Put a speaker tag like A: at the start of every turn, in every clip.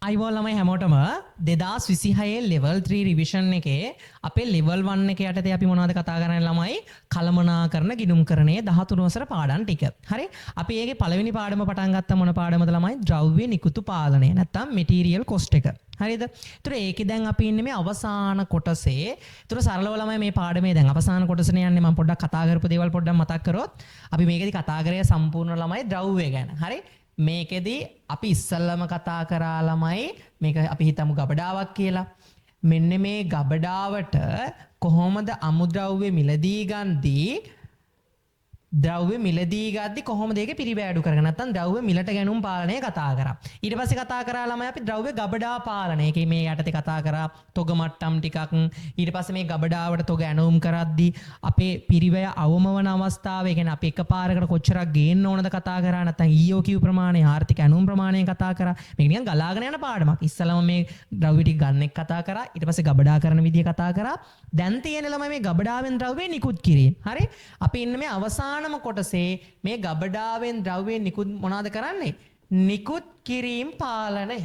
A: අයිබෝල් ළමයි හැමෝටම 2026 level 3 revision එකේ අපේ level 1 එකේ යටතේ අපි මොනවද කතා කරන්නේ ළමයි? කළමනාකරණ ගිණුම්කරණයේ 13 වසර පාඩම් ටික. හරි? අපි ඒකේ පළවෙනි පාඩම පටන් ගත්ත මොන පාඩමද ළමයි? ද්‍රව්‍ය නිකුතු පාලනය. නැත්තම් material cost එක. හරිද? ඒතර ඒකේ දැන් අපි ඉන්නේ මේ අවසාන කොටසේ. ඒතර සරලව ළමයි මේ පාඩමේ දැන් අවසාන කොටසනේ යන්නේ. මම පොඩ්ඩක් කතා කරපු දේවල් පොඩ්ඩක් මතක් කරොත් අපි මේකෙදි කතා කරේ සම්පූර්ණ ළමයි ද්‍රව්‍ය ගැන. හරි? මේකෙදී අපි ඉස්සල්ලාම කතා කරා ළමයි මේක අපි හිතමු ගබඩාවක් කියලා. මෙන්න මේ ගබඩාවට කොහොමද අමුද්‍රව්‍ය මිලදී ගන්දී ද්‍රව්‍ය මිලදී ගද්දි කොහොමද ඒක පිරිබෑඩු කරගන්නේ? නැත්නම් ද්‍රව්‍ය මිලට ගැනුම් පාලනය කතා කරා. ඊට පස්සේ කතා කරා ළමයි අපි ද්‍රව්‍ය ගබඩා පාලනය. ඒකේ මේ යටතේ කතා කරා තොග මට්ටම් ටිකක්. ඊට පස්සේ මේ ගබඩාවට තොග ඇනුම් කරද්දි අපේ පිරිවැය අවම වන අවස්ථාව, ඒ කියන්නේ අපි එකපාරකට කොච්චරක් ගේන්න ඕනද කතා කරා. නැත්නම් EOQ ප්‍රමාණය, ආර්ථික ඇනුම් ප්‍රමාණය කතා කරා. මේක නිකන් ගලාගෙන යන පාඩමක්. ඉස්සලම මේ ද්‍රව්‍ය ටික ගන්න එක කතා කරා. ඊට පස්සේ ගබඩා කරන විදිය කතා කරා. දැන් තියෙන ළමයි මේ ගබඩාවෙන් ද්‍රව්‍ය නිකුත් කිරීම. හරි? අපි ඉන්නේ මේ අවසාන කොටසේ මේ ගබඩාවෙන් ද්‍රව්‍ය නිකුත් මොනවද කරන්නේ? නිකුත් කිරීම පාලනය.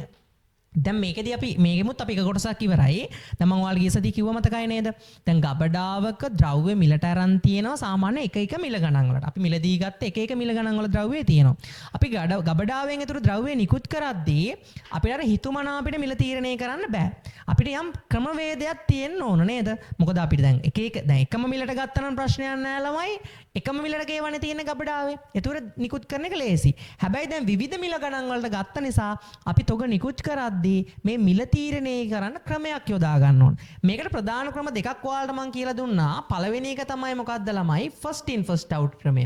A: දැන් මේකදී අපි මේකෙමුත් අපි එක කොටසක් ඉවරයි. දැන් මම ඔයාලගේ ගියසදී කිව්ව මතකයි නේද? දැන් ගබඩාවක ද්‍රව්‍ය මිලට අරන් තියෙනවා සාමාන්‍ය එක එක මිල ගණන් වලට. අපි මිලදී ගත්ත එක එක මිල ගණන් වල ද්‍රව්‍ය තියෙනවා. අපි ගබඩාවෙන් ඒතර ද්‍රව්‍ය නිකුත් කරද්දී අපිට අර හිතුමනා අපිට මිල තීරණය කරන්න බෑ. අපිට යම් ක්‍රමවේදයක් තියෙන්න ඕන නේද? මොකද අපිට දැන් දැන් එකම මිලට ගත්තා නම් ප්‍රශ්නයක් නෑ ළමයි. එකම මිලට ගේවන්නේ තියෙන ගබඩාවේ. ඒතර නිකුත් කරන එක ලේසි. හැබැයි දැන් විවිධ මිල ගණන් වලට ගත්ත නිසා අපි තොග නිකුත් කරද්දී මේ මිල තීරණය කරන්න ක්‍රමයක් යොදා ගන්න ඕන. මේකට ප්‍රධාන ක්‍රම දෙකක් ඔයාලට මම කියලා දුන්නා. පළවෙනි එක තමයි මොකද්ද ළමයි? first in first out ක්‍රමය.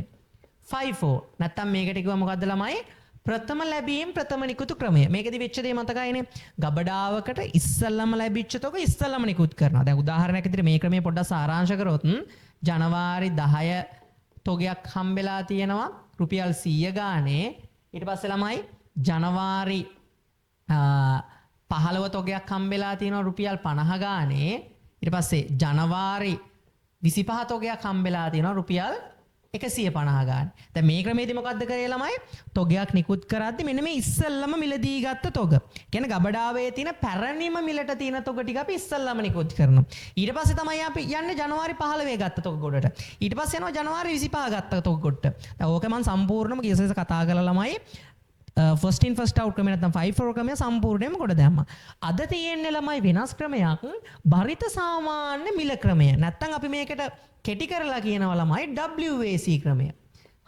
A: 5-4. නැත්තම් මේකට කිව්වා මොකද්ද ළමයි? ප්‍රථම ලැබීම් ප්‍රථම නිකුතු ක්‍රමය. මේකෙදි වෙච්ච දේ මතකයිනේ. ගබඩාවකට ඉස්සල්ලාම ලැබිච්ච තොග ඉස්සල්ලාම නිකුත් කරනවා. දැන් උදාහරණයක් විදිහට මේ ක්‍රමය පොඩ්ඩක් සාරාංශ කරොත් ජනවාරි 10 තොගයක් හම්බෙලා තියෙනවා රුපියල් 100 ගානේ. ඊට පස්සේ ළමයි ජනවාරි 15 තොගයක් හම්බෙලා තියෙනවා රුපියල් 50 ගානේ. ඊට පස්සේ ජනවාරි 25 තොගයක් හම්බෙලා තියෙනවා රුපියල් 150 ගානේ. දැන් මේ ක්‍රමයේදී මොකද්ද කරේ ළමයි? තොගයක් නිකුත් කරද්දී මෙන්න මේ ඉස්සල්ලාම මිලදී ගත්ත තොග. කියන්නේ ගබඩාවේ තියෙන පැරණිම මිලට තියෙන තොග ටික අපි ඉස්සල්ලාම නිකුත් කරනවා. ඊට පස්සේ තමයි අපි යන්නේ ජනවාරි 15 ගත්ත තොග ගොඩට. ඊට පස්සේ යනවා ජනවාරි 25 ගත්ත තොග ගොඩට. දැන් ඕක මම සම්පූර්ණයෙන්ම ගියසෙස කතා කරලා ළමයි first in first out ක්‍රමය නැත්නම් 5-4 ක්‍රමය සම්පූර්ණයෙන්ම කොට දැම්මා. අද තියෙන්නේ ළමයි වෙනස් ක්‍රමයක් බරිත සාමාන්‍ය මිල ක්‍රමය. නැත්නම් අපි මේකට කෙටි කරලා කියනවා ළමයි WAC ක්‍රමය.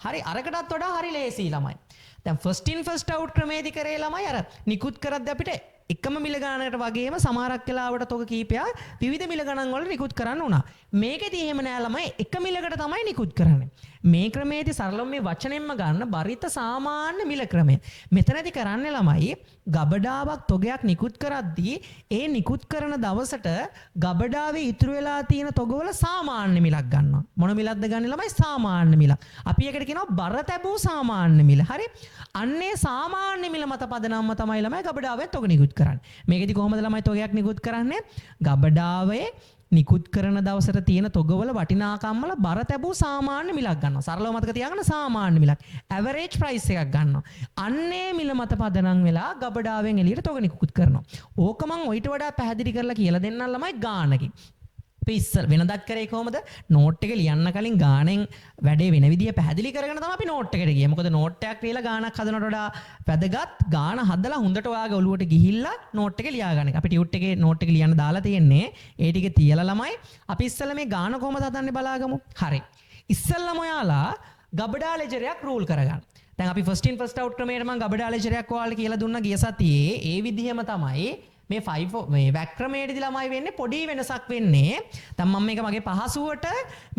A: හරි අරකටත් වඩා හරි ලේසි ළමයි. දැන් first in first out ක්‍රමයේදී කරේ ළමයි අර නිකුත් කරද්දී අපිට එකම මිල ගණනකට වගේම සමහරක් වෙලාවට තොග කීපයක් විවිධ මිල ගණන් වල නිකුත් කරන්න උනා. මේකෙදී එහෙම නෑ ළමයි එක මිලකට තමයි නිකුත් කරන්නේ. මේ ක්‍රමයේදී සරලව මේ වචනෙන්ම ගන්න බරිත සාමාන්‍ය මිල ක්‍රමය. මෙතනදී කරන්නේ ළමයි ගබඩාවක් තොගයක් නිකුත් කරද්දී ඒ නිකුත් කරන දවසට ගබඩාවේ ඉතුරු වෙලා තියෙන තොගවල සාමාන්‍ය මිලක් ගන්නවා. මොන මිලක්ද ගන්නේ ළමයි? සාමාන්‍ය මිලක්. අපි ඒකට කියනවා බර තැබූ සාමාන්‍ය මිල. හරි? අන්නේ සාමාන්‍ය මිල මත පදනම්ම තමයි ළමයි ගබඩාවෙන් තොග නිකුත් කරන්නේ. මේකෙදි කොහොමද ළමයි තොගයක් නිකුත් කරන්නේ? ගබඩාවේ නිකුත් කරන දවසට තියෙන තොගවල වටිනාකම් වල බර තැබූ සාමාන්‍ය මිලක් ගන්නවා. සරලව මතක තියාගන්න සාමාන්‍ය මිලක්. ඇවරේජ් ප්‍රයිස් එකක් ගන්නවා. අන්නේ මිල මත පදනම් වෙලා ගබඩාවෙන් එළියට තොග නිකුත් කරනවා. ඕක මම ඔයිට වඩා පැහැදිලි කරලා කියලා දෙන්නම් ළමයි ගානකින්. අපි ඉස්සර වෙනදත් කරේ කොහොමද? නෝට් එක ලියන්න කලින් ගානෙන් වැඩේ වෙන විදිය පැහැදිලි කරගෙන තමයි අපි නෝට් එකට ගියේ. මොකද නෝට් එකක් ලියලා ගානක් හදනට වඩා වැදගත් ගාන හදලා හොඳට ඔයාගේ ඔළුවට ගිහිල්ලා නෝට් එක ලියා ගන්න එක. අපි ටියුට් එකේ නෝට් එක ලියන්න දාලා තියෙන්නේ. ඒ ටික තියලා ළමයි අපි ඉස්සෙල්ලා මේ ගාන කොහොමද හදන්නේ බලාගමු. හරි. ඉස්සෙල්ලාම ඔයාලා ගබඩා ලෙජරයක් රූල් කරගන්න. දැන් අපි first in first out ක්‍රමයට මම ගබඩා ලෙජරයක් ඔයාලට කියලා දුන්නා ගිය සතියේ. ඒ විදිහම තමයි මේ 5 මේ වැක්‍රමයේදී ළමයි වෙන්නේ පොඩි වෙනසක් වෙන්නේ. දැන් මම මේක මගේ පහසුවට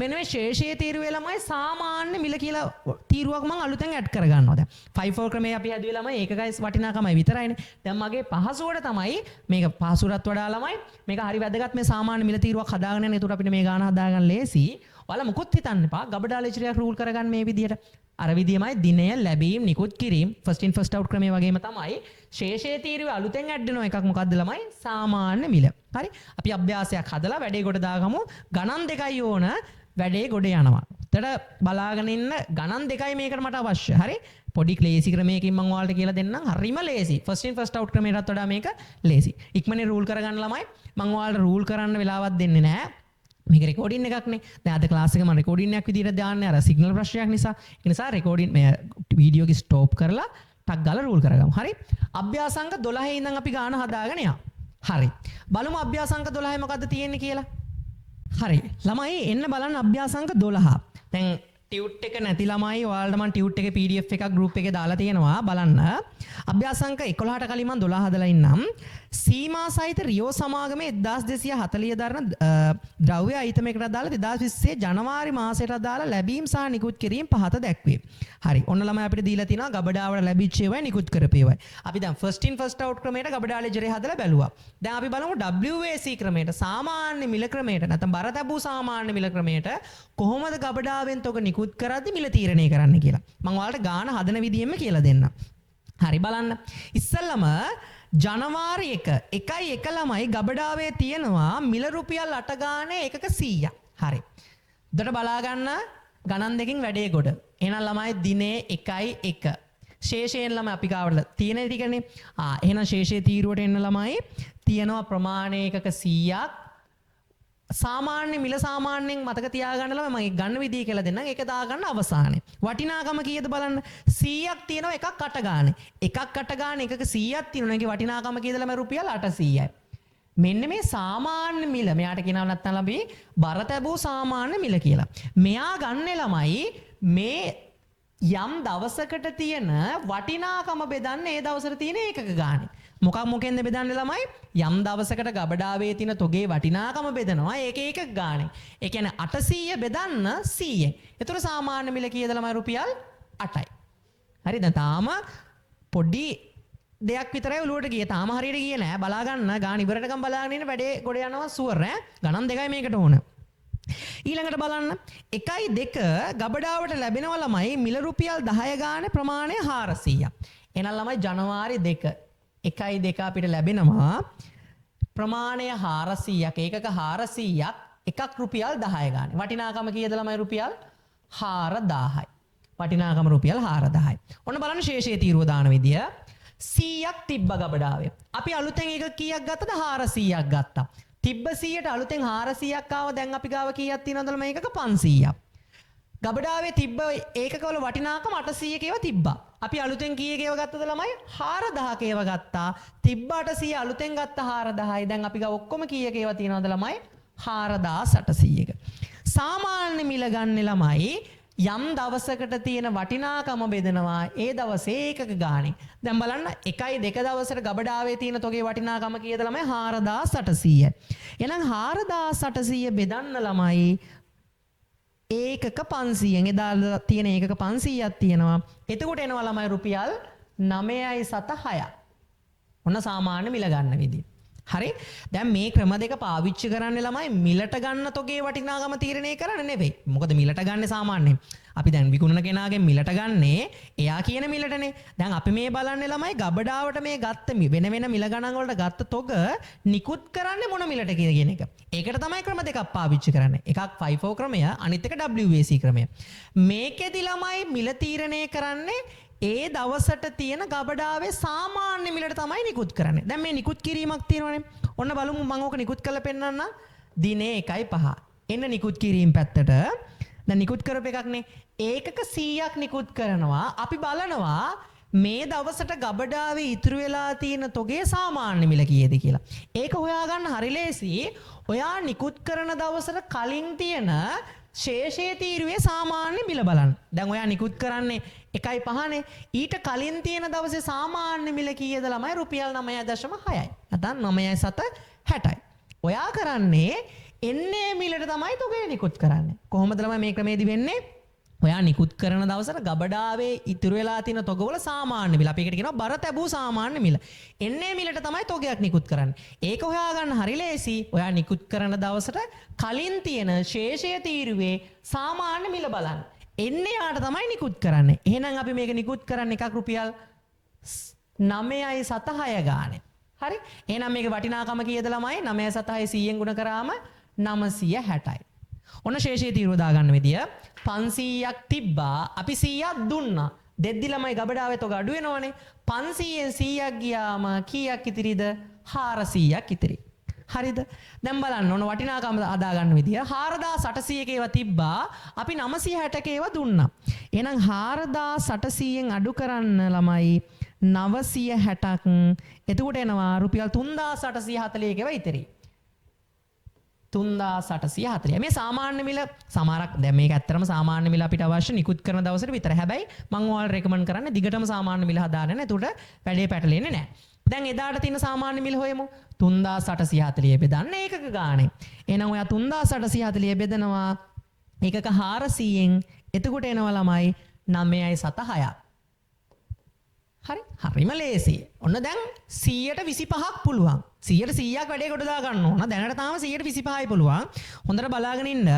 A: මෙන්න මේ ශේෂයේ තීරුවේ ළමයි සාමාන්‍ය මිල කියලා තීරුවක් මම අලුතෙන් ඇඩ් කරගන්නවා. දැන් 5-4 ක්‍රමයේ අපි හැදුවේ ළමයි ඒකයි වටිනාකමයි විතරයිනේ. දැන් මගේ පහසුවට තමයි මේක පහසුරත් වඩා ළමයි මේක හරි වැදගත් මේ සාමාන්‍ය මිල තීරුවක් හදාගෙන යන. ඒකට අපිට මේ ගාන හදාගන්න ලේසි. ඔයාලා මුකුත් හිතන්න එපා. ගබඩා ලෙජරයක් රූල් කරගන්න මේ විදියට. අර විදියමයි දිනය ලැබීම් නිකුත් කිරීම first in first out ක්‍රමයේ වගේම තමයි ශේෂයේ තීරුවේ අලුතෙන් ඇඩ් වෙන එකක් මොකද්ද ළමයි? සාමාන්‍ය මිල. හරි? අපි අභ්‍යාසයක් හදලා වැඩේ කොට දාගමු. ගණන් දෙකයි ඕන වැඩේ ගොඩ යනවා. හොඳට බලාගෙන ඉන්න ගණන් දෙකයි මේකට මට අවශ්‍ය. හරි? පොඩි ක්ලේසි ක්‍රමයකින් මම ඔයාලට කියලා දෙන්නම්. හරිම ලේසි. ෆස්ට් ඉන් ෆස්ට් අවුට් ක්‍රමයටත් වඩා මේක ලේසි. ඉක්මනේ රූල් කරගන්න ළමයි මම ඔයාලට රූල් කරන්න වෙලාවක් දෙන්නේ නැහැ. මේක රෙකෝඩින් එකක්නේ. දැන් අද ක්ලාස් එක මම රෙකෝඩින් එකක් විදිහට දාන්නේ අර සිග්නල් ප්‍රශ්නයක් නිසා. ඒ නිසා රෙකෝඩින් මේ වීඩියෝ එක ස්ටොප් කරලා ටක් ගාලා රූල් කරගමු. හරි? අභ්‍යාසංක 12 ඉඳන් අපි ගාන හදාගෙන යමු. හරි. බලමු අභ්‍යාසංක 12 මොකද්ද තියෙන්නේ කියලා. හරි. ළමයි එන්න බලන්න අභ්‍යාසංක 12. දැන් ටියුට් එක නැති ළමයි ඔයාලට මම ටියුට් එකේ PDF එකක් ගෲප් එකේ දාලා තියෙනවා බලන්න. අභ්‍යාසංක 11ට කලින් මම 12 හදලා ඉන්නම්. සීමා සහිත රියෝ සමාගමේ 1240 දරන ද්‍රව්‍ය අයිතමයකට දාලා 2020 ජනවාරි මාසයට දාලා ලැබීම් සහ නිකුත් කිරීම පහත දැක්වේ. හරි. ඔන්න ළමයි අපිට දීලා තිනවා ගබඩාවට ලැබිච්ච ඒවායි නිකුත් කරපේවයි. අපි දැන් ෆස්ට් ඉන් ෆස්ට් අවුට් ක්‍රමයට ගබඩා ලෙජරේ හදලා බැලුවා. දැන් අපි බලමු WAC ක්‍රමයට සාමාන්‍ය මිල ක්‍රමයට නැත්නම් බර තැබූ සාමාන්‍ය මිල ක්‍රමයට කොහොමද ගබඩාවෙන් තොග නිකුත් කරද්දි මිල තීරණය කරන්න කියලා. මම ඔයාලට ගාන හදන විදියෙම කියලා දෙන්නම්. හරි බලන්න. ඉස්සෙල්ලම ජනවාරි 1 ළමයි ගබඩාවේ තියෙනවා මිල රුපියල් 8 ගානේ එකක 100ක්. හරි. උඩට බලා ගන්න ගණන් දෙකකින් වැඩේ ගොඩ. එහෙනම් ළමයි දිනේ 1 ශේෂයෙන් ළමයි අපි ගාවට තියෙන ටිකනේ. එහෙනම් ශේෂයේ තීරුවට එන්න ළමයි තියෙනවා ප්‍රමාණය එකක 100ක්. සාමාන්‍ය මිල සාමාන්‍යයෙන් මතක තියාගන්න ළමයි මම ගන්න විදිය කියලා දෙන්නම්. ඒක දාගන්න අවසානයේ. වටිනාකම කීයද බලන්න. 100ක් තියෙනවා එකක් 8 ගානේ. එකක් 8 ගානේ එකක 100ක් තියෙනවා. ඒකේ වටිනාකම කීයද ළමයි රුපියල් 800යි. මෙන්න මේ සාමාන්‍ය මිල මෙයාට කියනවා නැත්නම් අපි බර තැබූ සාමාන්‍ය මිල කියලා. මෙයා ගන්න ළමයි මේ යම් දවසකට තියෙන වටිනාකම බෙදන්නේ ඒ දවසට තියෙන ඒකක ගානේ. මොකෙන්ද බෙදන්නේ ළමයි? යම් දවසකට ගබඩාවේ තියෙන තොගේ වටිනාකම බෙදනවා ඒක එකක ගානේ. ඒ කියන්නේ 800 බෙදන්න 100ෙන්. ඒතර සාමාන්‍ය මිල කීයද ළමයි රුපියල් 8යි. හරි දැන් තාම පොඩි දෙයක් විතරයි ඔලුවට ගියේ. තාම හරියට ගියේ නෑ. බලා ගන්න ගාන ඉවරටකම් බලාගෙන ඉන්න වැඩේ ගොඩ යනවා ෂුවර් ඈ. ගණන් දෙකයි මේකට ඕන. ඊළඟට බලන්න 1.2 ගබඩාවට ලැබෙනවා ළමයි මිල රුපියල් 10 ගානේ ප්‍රමාණය 400ක්. එහෙනම් ළමයි ජනවාරි 2 1.2 අපිට ලැබෙනවා ප්‍රමාණය 400ක්. ඒකක 400ක් එකක් රුපියල් 10 ගානේ. වටිනාකම කීයද ළමයි රුපියල් 4000යි. වටිනාකම රුපියල් 4000යි. ඔන්න බලන්න ශේෂයේ තීරුව දාන විදිය. 100ක් තිබ්බ ගබඩාවේ. අපි අලුතෙන් එක කීයක් ගත්තද 400ක් ගත්තා. තිබ්බ 100ට අලුතෙන් 400ක් ආව. දැන් අපි ගාව කීයක් තියෙනවද ළමයි? එකක 500ක්. ගබඩාවේ තිබ්බ ඒකකවල වටිනාකම 800ක ඒවා තිබ්බා. අපි අලුතෙන් කීයක ඒවා ගත්තද ළමයි? 4000ක ඒවා ගත්තා. තිබ්බ 800 අලුතෙන් ගත්ත 4000යි. දැන් අපි ගාව ඔක්කොම කීයක ඒවා තියෙනවද ළමයි? 4800ක. සාමාන්‍ය මිල ගන්න ළමයි යම් දවසකට තියෙන වටිනාකම බෙදනවා ඒ දවසේ ඒකක ගානේ. දැන් බලන්න 1.2 දවසට ගබඩාවේ තියෙන තොගේ වටිනාකම කීයද ළමයි? 4800යි. එහෙනම් 4800 බෙදන්න ළමයි ඒකක 500න් එදා තියෙන ඒකක 500ක් තියෙනවා. එතකොට එනවා ළමයි රුපියල් 9.76ක්. ඔන්න සාමාන්‍ය මිල ගන්න විදිය. හරි? දැන් මේ ක්‍රම දෙක පාවිච්චි කරන්නේ ළමයි මිලට ගන්න තොගේ වටිනාකම තීරණය කරන්න නෙවෙයි. මොකද මිලට ගන්න සාමාන්‍යයෙන් අපි දැන් විකුණන කෙනාගෙන් මිලට ගන්නේ එයා කියන මිලටනේ. දැන් අපි මේ බලන්නේ ළමයි ගබඩාවට මේ ගත්ත වෙන වෙන මිල ගණන් වලට ගත්ත තොග නිකුත් කරන්නේ මොන මිලට කියන එක. ඒකට තමයි ක්‍රම දෙකක් පාවිච්චි කරන්නේ. එකක් FIFO ක්‍රමය අනිත් එක WAC ක්‍රමය. මේකෙදි ළමයි මිල තීරණය කරන්නේ ඒ දවසට තියෙන ගබඩාවේ සාමාන්‍ය මිලට තමයි නිකුත් කරන්නේ. දැන් මේ නිකුත් කිරීමක් තියෙනවනේ. ඔන්න බලමු මම ඕක නිකුත් කරලා පෙන්නන්න. දිනේ 1.5. එන්න නිකුත් කිරීම පැත්තට. දැන් නිකුත් කරපු එකක්නේ. ඒකක 100ක් නිකුත් කරනවා. අපි බලනවා මේ දවසට ගබඩාවේ ඉතුරු වෙලා තියෙන තොගේ සාමාන්‍ය මිල කීයද කියලා. ඒක හොයාගන්න හරි ලේසි. ඔයා නිකුත් කරන දවසට කලින් තියෙන ශේෂයේ තීරුවේ සාමාන්‍ය මිල බලන්න. දැන් ඔයා නිකුත් කරන්නේ 1.5නේ. ඊට කලින් තියෙන දවසේ සාමාන්‍ය මිල කීයද ළමයි? රුපියල් 9.6යි. නැත්නම් 9.760යි. ඔයා කරන්නේ එන්නේ මිලට තමයි තොගේ නිකුත් කරන්නේ. කොහොමද ළමයි මේ ක්‍රමේදී වෙන්නේ? ඔයා නිකුත් කරන දවසට ගබඩාවේ ඉතුරු වෙලා තියෙන තොගවල සාමාන්‍ය මිල අපි ඒකට කියනවා බර තැබූ සාමාන්‍ය මිල. එන්නේ මිලට තමයි තොගයක් නිකුත් කරන්නේ. ඒක හොයාගන්න හරි ලේසි. ඔයා නිකුත් කරන දවසට කලින් තියෙන ශේෂයේ තීරුවේ සාමාන්‍ය මිල බලන්න. එන්නේ යාට තමයි නිකුත් කරන්නේ. එහෙනම් අපි මේක නිකුත් කරන්නේ එකක් රුපියල් 9.76 ගානේ. හරි? එහෙනම් මේකේ වටිනාකම කීයද ළමයි? 9.76 100ෙන් ගුණ කරාම 960යි. ඔන්න ශේෂයේ තීරුව දාගන්න විදිය 500ක් තිබ්බා අපි 100ක් දුන්නා. දෙද්දි ළමයි ගබඩාවේ තොග අඩු වෙනවනේ. 500ෙන් 100ක් ගියාම කීයක් ඉතිරිද? 400ක් ඉතිරි. හරිද? දැන් බලන්න ඔන්න වටිනාකම අදාගන්න විදිය 4800ක ඒවා තිබ්බා අපි 960ක ඒවා දුන්නා. එහෙනම් 4800න් අඩු කරන්න ළමයි 960ක් එතකොට එනවා රුපියල් 3840ක ඒවා ඉතිරි. 3840 මේ සාමාන්‍ය මිල සමහරක් දැන් මේක ඇත්තටම සාමාන්‍ය මිල අපිට අවශ්‍ය නිකුත් කරන දවසට විතර. හැබැයි මම ඔයාලට රෙකමන්ඩ් කරන්නේ දිගටම සාමාන්‍ය මිල හදාන්න. එතකොට වැඩේ පැටලෙන්නේ නැහැ. දැන් එදාට තියෙන සාමාන්‍ය මිල හොයමු. 3840 බෙදන්න ඒකක ගානේ. එහෙනම් ඔයා 3840 බෙදනවා ඒකක 400න් එතකොට එනවා ළමයි 9.76. හරි හරිම ලේසි. ඔන්න දැන් 125ක් පුළුවන්. 100ක් වැඩේ කොට දා ගන්න ඕන. දැනට තාම 125යි පුළුවන්. හොඳට බලාගෙන ඉන්න.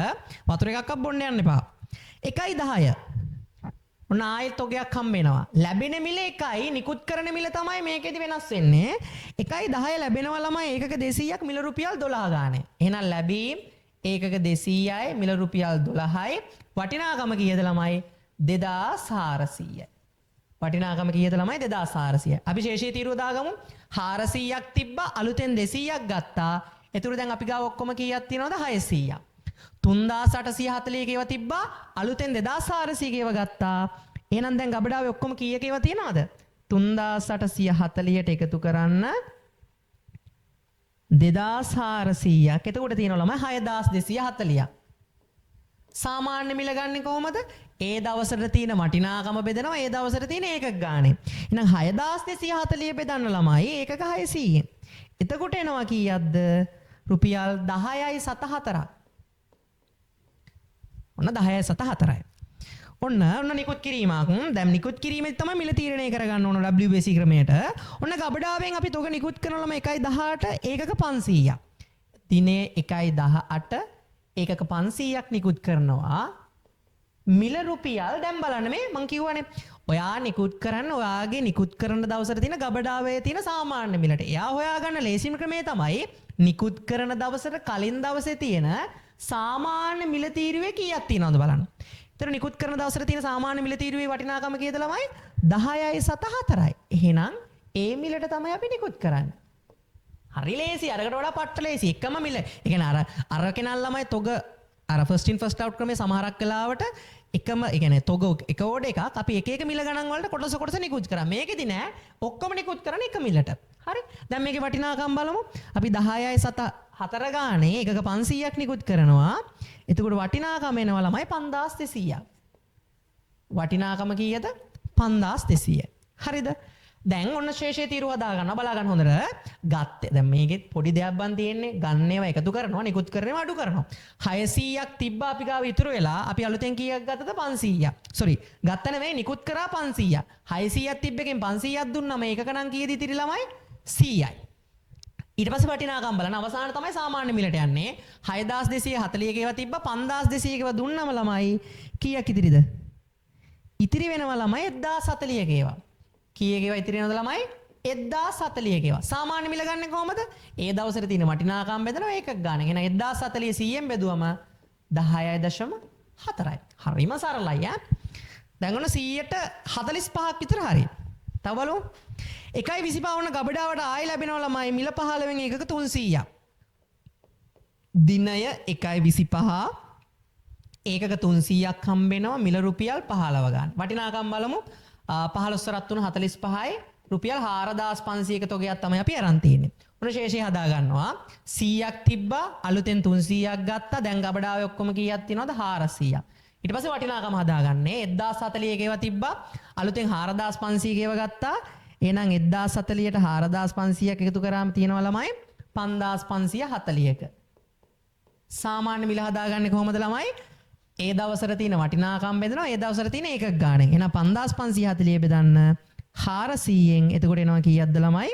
A: වතුර එකක්වත් බොන්න යන්න එපා. 1.10. ඔන්න ආයෙත් තොගයක් හම්බ වෙනවා. ලැබෙන මිල 1යි නිකුත් කරන මිල තමයි මේකෙදි වෙනස් වෙන්නේ. 1.10 ලැබෙනවා ළමයි ඒකක 200ක් මිල රුපියල් 12 ගානේ. එහෙනම් ලැබීම් ඒකක 200යි මිල රුපියල් 12යි. වටිනාකම කීයද ළමයි? 2400යි. වටිනාකම කීයද ළමයි? 2400. අපි ශේෂයේ තීරුව දාගමු. 400ක් තිබ්බා අලුතෙන් 200ක් ගත්තා. එතකොට දැන් අපි ගාව ඔක්කොම කීයක් තියෙනවද? 600ක්. 3840 කේව තිබ්බා අලුතෙන් 2400 කේව ගත්තා. එහෙනම් දැන් ගබඩාවේ ඔක්කොම කීයක ඒවා තියෙනවද? 3840ට එකතු කරන්න 2400ක්. එතකොට තියෙනවා ළමයි 6240ක්. සාමාන්‍ය මිල ගන්න කොහොමද? ඒ දවසට තියෙන වටිනාකම බෙදනවා ඒ දවසට තියෙන ඒකක ගානේ. එහෙනම් 6240 බෙදන්න ළමයි ඒකක 600. එතකොට එනවා කීයක්ද? රුපියල් 10.74ක්. ඔන්න 10.74යි. ඔන්න නිකුත් කිරීමක්. දැන් නිකුත් කිරීමෙන් තමයි මිල තීරණය කරගන්න ඕන WBC ක්‍රමයට. ඔන්න ගබඩාවෙන් අපි තොග නිකුත් කරන ළම 1.18 ඒකක 500ක්. දිනේ 1.18 ඒකක 500ක් නිකුත් කරනවා. මිල රුපියල් දැන් බලන්න මේ මං කිව්වනේ ඔයා නිකුත් කරන්න ඔයාගේ නිකුත් කරන දවසට තියෙන ගබඩාවේ තියෙන සාමාන්‍ය මිලට. එයා හොයාගන්න ලේසිම ක්‍රමය තමයි නිකුත් කරන දවසට කලින් දවසේ තියෙන සාමාන්‍ය මිල තීරුවේ කීයක් තියෙනවද බලන්න. ඒතර නිකුත් කරන දවසට තියෙන සාමාන්‍ය මිල තීරුවේ වටිනාකම කීයද ළමයි? 10.74යි. එහෙනම් ඒ මිලට තමයි අපි නිකුත් කරන්නේ. හරි ලේසි. අරකට වඩා පට්ට ලේසි. එකම මිල. ඒ කියන්නේ අර කෙනා ළමයි තොග අර ෆස්ට් ඉන් ෆස්ට් අවුට් ක්‍රමයේ සමහරක් වෙලාවට එකම ඒ කියන්නේ තොග එක ඕඩ එකක් අපි එක එක මිල ගණන් වලට කොටස නිකුත් කරා. මේකෙදි නෑ ඔක්කොම නිකුත් කරන්නේ එක මිලට. හරි. දැන් මේකේ වටිනාකම් බලමු. අපි 10.74 ගානේ එකක 500ක් නිකුත් කරනවා. එතකොට වටිනාකම එනවා ළමයි 5200ක්. වටිනාකම කීයද? 5200. හරිද? දැන් ඔන්න ශේෂයේ තීරුව හදා ගන්න බලා ගන්න හොඳට. ගත්තේ දැන් මේකෙත් පොඩි දෙයක් බන් තියෙන්නේ. ගන්න ඒවා එකතු කරනවා නිකුත් කරනවා අඩු කරනවා. 600ක් තිබ්බා අපි ගාව ඉතුරු වෙලා අපි අලුතෙන් කීයක් ගත්තද? 500ක්. සෝරි ගත්ත නෙමෙයි නිකුත් කරා 500ක්. 600ක් තිබ්බ එකෙන් 500ක් දුන්නාම ඒකක නම් කීයද ඉතිරි ළමයි? 100යි. ඊට පස්සේ වටිනාකම් බලන අවසාන තමයි සාමාන්‍ය මිලට යන්නේ. 6240 කේවා තිබ්බා 5200 කේවා දුන්නම ළමයි කීයක් ඉතිරිද? ඉතිරි වෙනවා ළමයි 1040 කේවා. කීයක ඒවා ඉතිරි වෙනවද ළමයි? 1040 කේවා. සාමාන්‍ය මිල ගන්න කොහමද? ඒ දවසට තියෙන වටිනාකම් බෙදනවා ඒකක් ගන්න. එහෙනම් 1040 100ෙන් බෙදුවම 10.4යි. හරිම සරලයි ඈ. දැන් ඔන්න 100ට 45ක් විතර හරි. තව බලමු. 1.25 වුණ ගබඩාවට ආයෙ ලැබෙනවා ළමයි මිල 15 වෙනි එකක 300ක්. දිනය 1.25 ඒකක 300ක් හම්බ වෙනවා මිල රුපියල් 15 ගන්න. වටිනාකම් බලමු. 15 රත් වුණ 45යි රුපියල් 4500ක තොගයක් තමයි අපි අරන් තියෙන්නේ. උන ශේෂය හදා ගන්නවා. 100ක් තිබ්බා අලුතෙන් 300ක් ගත්තා. දැන් ගබඩාවේ ඔක්කොම කීයක් තියෙනවද? 400ක්. ඊට පස්සේ වටිනාකම හදාගන්නේ 1040 කේව තිබ්බා අලුතෙන් 4500 කේව ගත්තා. එහෙනම් 1040ට 4500ක් එකතු කරාම තියෙනවා ළමයි 5540ක. සාමාන්‍ය මිල හදාගන්නේ කොහොමද ළමයි? ඒ දවසට තියෙන වටිනාකම් බෙදනවා ඒ දවසට තියෙන එකක් ගානෙන්. එහෙනම් 5540 බෙදන්න 400ෙන් එතකොට එනවා කීයක්ද ළමයි?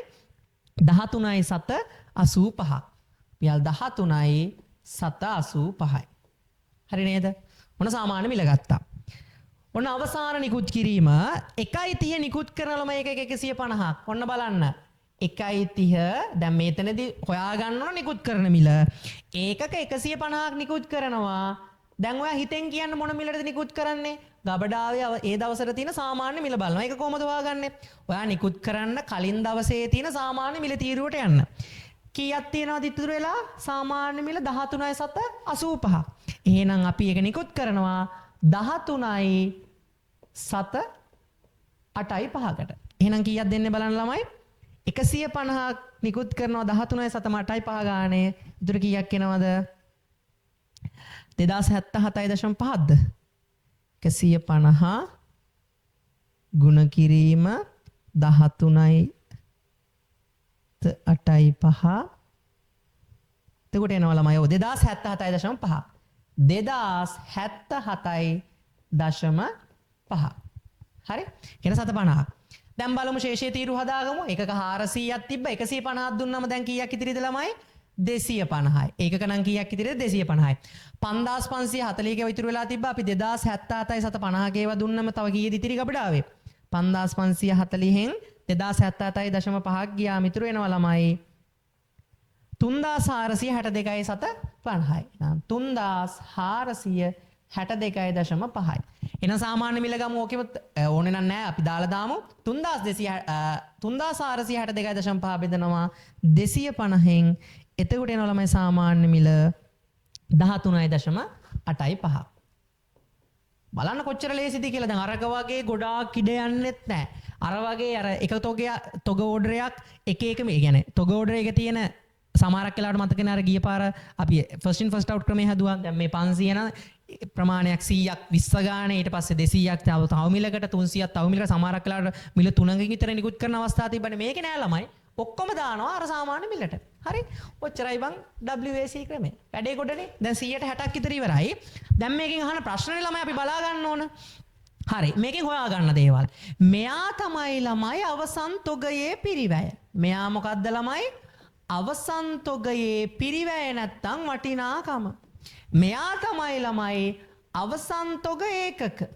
A: 13.785ක්. පියල් 13.785යි. හරි නේද? මොන සාමාන්‍ය මිල ගත්තා. ඔන්න අවසාන නිකුත් කිරීම 1.30 නිකුත් කරන ළමයි 150ක්. ඔන්න බලන්න. 1.30 දැන් මෙතනදී හොයාගන්න ඕන නිකුත් කරන මිල ඒකක 150ක් නිකුත් කරනවා. දැන් ඔයා හිතෙන් කියන්න මොන මිලටද නිකුත් කරන්නේ? ගබඩාවේ ඒ දවසට තියෙන සාමාන්‍ය මිල බලනවා. ඒක කොහොමද හොයාගන්නේ? ඔයා නිකුත් කරන්න කලින් දවසේ තියෙන සාමාන්‍ය මිල තීරුවට යන්න. කීයක් තියෙනවද ඉතුරු වෙලා? සාමාන්‍ය මිල 13.85. එහෙනම් අපි ඒක නිකුත් කරනවා 13.8.5කට. එහෙනම් කීයක් දෙන්නේ බලන්න ළමයි? 150ක් නිකුත් කරනවා 13.8.5 ගානේ. ඉතුරු කීයක් එනවද? 2077.5ද? 150 ගුණ කිරීම 13.8.5 එතකොට එනවා ළමයි 2077.5 2077.5 හරි කියන 750ක් දැන් බලමු ශේෂයේ තීරු හදාගමු එකක 400ක් තිබ්බ 150ක් දුන්නම දැන් කීයක් ඉතිරිද ළමයි 250යි ඒකක නම් කීයක් ඉතිරිද 250යි 5540 ක ඉතුරු වෙලා තිබ්බා අපි 2077.750 කේව දුන්නම තව කීයද ඉතිරි ගබඩාවේ 5540න් 2077.5ක් ගියාම ඉතුරු වෙනවා ළමයි 3462.750යි නම් 3462.5යි එන සාමාන්‍ය මිල ගමු ඕකෙම ඕනේ නෑ අපි දාලා දාමු 3462.5 බෙදනවා 250න් එතකොට එනවා ළමයි සාමාන්‍ය මිල 13.85 බලන්න කොච්චර ලේසිද කියලා දැන් අරක වගේ ගොඩාක් ඉඩ යන්නෙත් නැහැ අර වගේ අර එක තොග ඕඩරයක් එක එක මේ කියන්නේ තොග ඕඩර් එක තියෙන සමහරක් වෙලාවට මතක නෑ අර ගිය පාර අපි ෆස්ට් ඉන් ෆස්ට් අවුට් ක්‍රමයේ හදුවා දැන් මේ 500 න ප්‍රමාණයක් 100ක් 20 ගානේ ඊට පස්සේ 200ක් තව මිලකට 300ක් තව මිලකට සමහරක් වෙලාවට මිල 3කින් විතර නිකුත් කරන අවස්ථා තිබ්බනේ මේකේ නෑ ළමයි ඔක්කොම දානවා අර සාමාන්‍ය මිලට හරි ඔච්චරයි බං WAC ක්‍රමය වැඩේ කොටනේ දැන් 160ක් විතර ඉවරයි දැන් මේකෙන් අහන ප්‍රශ්නේ ළමයි අපි බලා ගන්න ඕන හරි මේකෙන් හොයා ගන්න දේවල් මෙයා තමයි ළමයි අවසන් තොගයේ පිරිවැය මෙයා මොකද්ද ළමයි අවසන් තොගයේ පිරිවැය නැත්තම් වටිනාකම මෙයා තමයි ළමයි අවසන් තොග ඒකක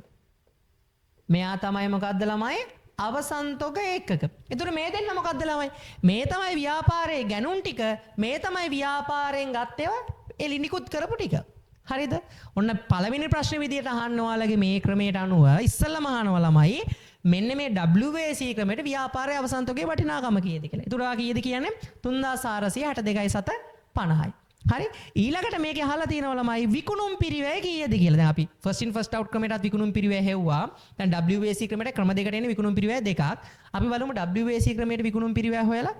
A: මෙයා තමයි මොකද්ද ළමයි අවසන් තොග ඒකක එතකොට මේ දෙන්න මොකද්ද ළමයි මේ තමයි ව්‍යාපාරයේ ගැනුම් ටික මේ තමයි ව්‍යාපාරයෙන් ගත්තේවා එලි නිකුත් කරපු ටික හරිද ඔන්න පළවෙනි ප්‍රශ්නේ විදියට අහන්න ඔයාලගේ මේ ක්‍රමයට අනුව ඉස්සෙල්ලාම අහනවා ළමයි මෙන්න මේ WAC ක්‍රමයට ව්‍යාපාරයේ අවසන් තොගේ වටිනාකම කීයද කියලා. ඒතර ඔයා කීයද කියන්නේ 3462.750යි. හරි ඊළඟට මේකේ අහලා තියෙනවා ළමයි විකුණුම් පිරිවැය කීයද කියලා. දැන් අපි ෆස්ට් ඉන් ෆස්ට් අවුට් ක්‍රමයටත් විකුණුම් පිරිවැය හෙව්වා. දැන් WAC ක්‍රමයට ක්‍රම දෙකට එන්නේ විකුණුම් පිරිවැය දෙකක්. අපි බලමු WAC ක්‍රමයට විකුණුම් පිරිවැය හොයලා.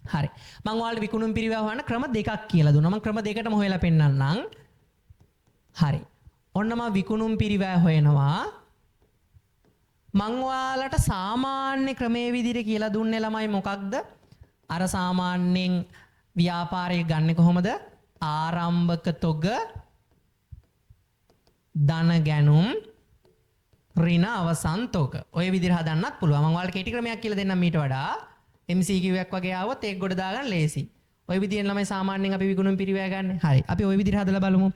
A: හරි. මම ඔයාලට විකුණුම් පිරිවැය හොයන්න ක්‍රම දෙකක් කියලා දුන්නා. මම ක්‍රම දෙකටම හොයලා පෙන්නන්නම්. හරි. ඔන්න මම විකුණුම් පිරිවැය හොයනවා. මං ඔයාලට සාමාන්‍ය ක්‍රමයේ විදිහට කියලා දුන්නේ ළමයි මොකක්ද? අර සාමාන්‍යයෙන් ව්‍යාපාරය ගන්න කොහොමද? ආරම්භක තොග ධන ගැනුම් ඍණ අවසන් තොග. ඔය විදිහට හදන්නත් පුළුවන්. මම ඔයාලට කෙටි ක්‍රමයක් කියලා දෙන්නම් මීට වඩා. MCQ එකක් වගේ ආවොත් ඒක ගොඩ දාගන්න ලේසි. ඔය විදිහෙන් ළමයි සාමාන්‍යයෙන් අපි විකුණුම් පිරිවැය ගන්න. හරි. අපි ඔය විදිහට හදලා බලමු.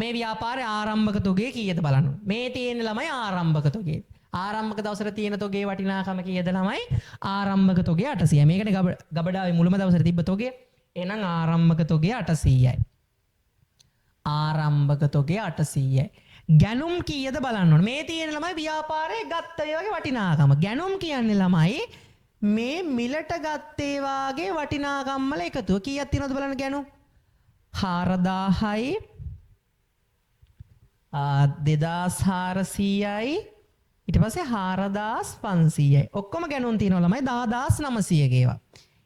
A: මේ ව්‍යාපාරයේ ආරම්භක තොගේ කීයද බලන්න. මේ තියෙන ළමයි ආරම්භක තොගේ. ආරම්භක දවසට තියෙන තොගේ වටිනාකම කීයද ළමයි? ආරම්භක තොගේ 800යි. මේකනේ ගබඩාවේ මුලම දවසට තිබ්බ තොගේ. එහෙනම් ආරම්භක තොගේ 800යි. ආරම්භක තොගේ 800යි. ගැනුම් කීයද බලන්න ඕනේ. මේ තියෙන ළමයි ව්‍යාපාරයේ ගත්ත ඒවාගේ වටිනාකම. ගැනුම් කියන්නේ ළමයි මේ මිලට ගත්තේ වාගේ වටිනාකම් වල එකතුව. කීයක් තියෙනවද බලන්න ගැනුම්? 4000යි 2400යි ඊට පස්සේ 4500යි. ඔක්කොම ගැනුම් තියෙනවා ළමයි 10900 ගේවා.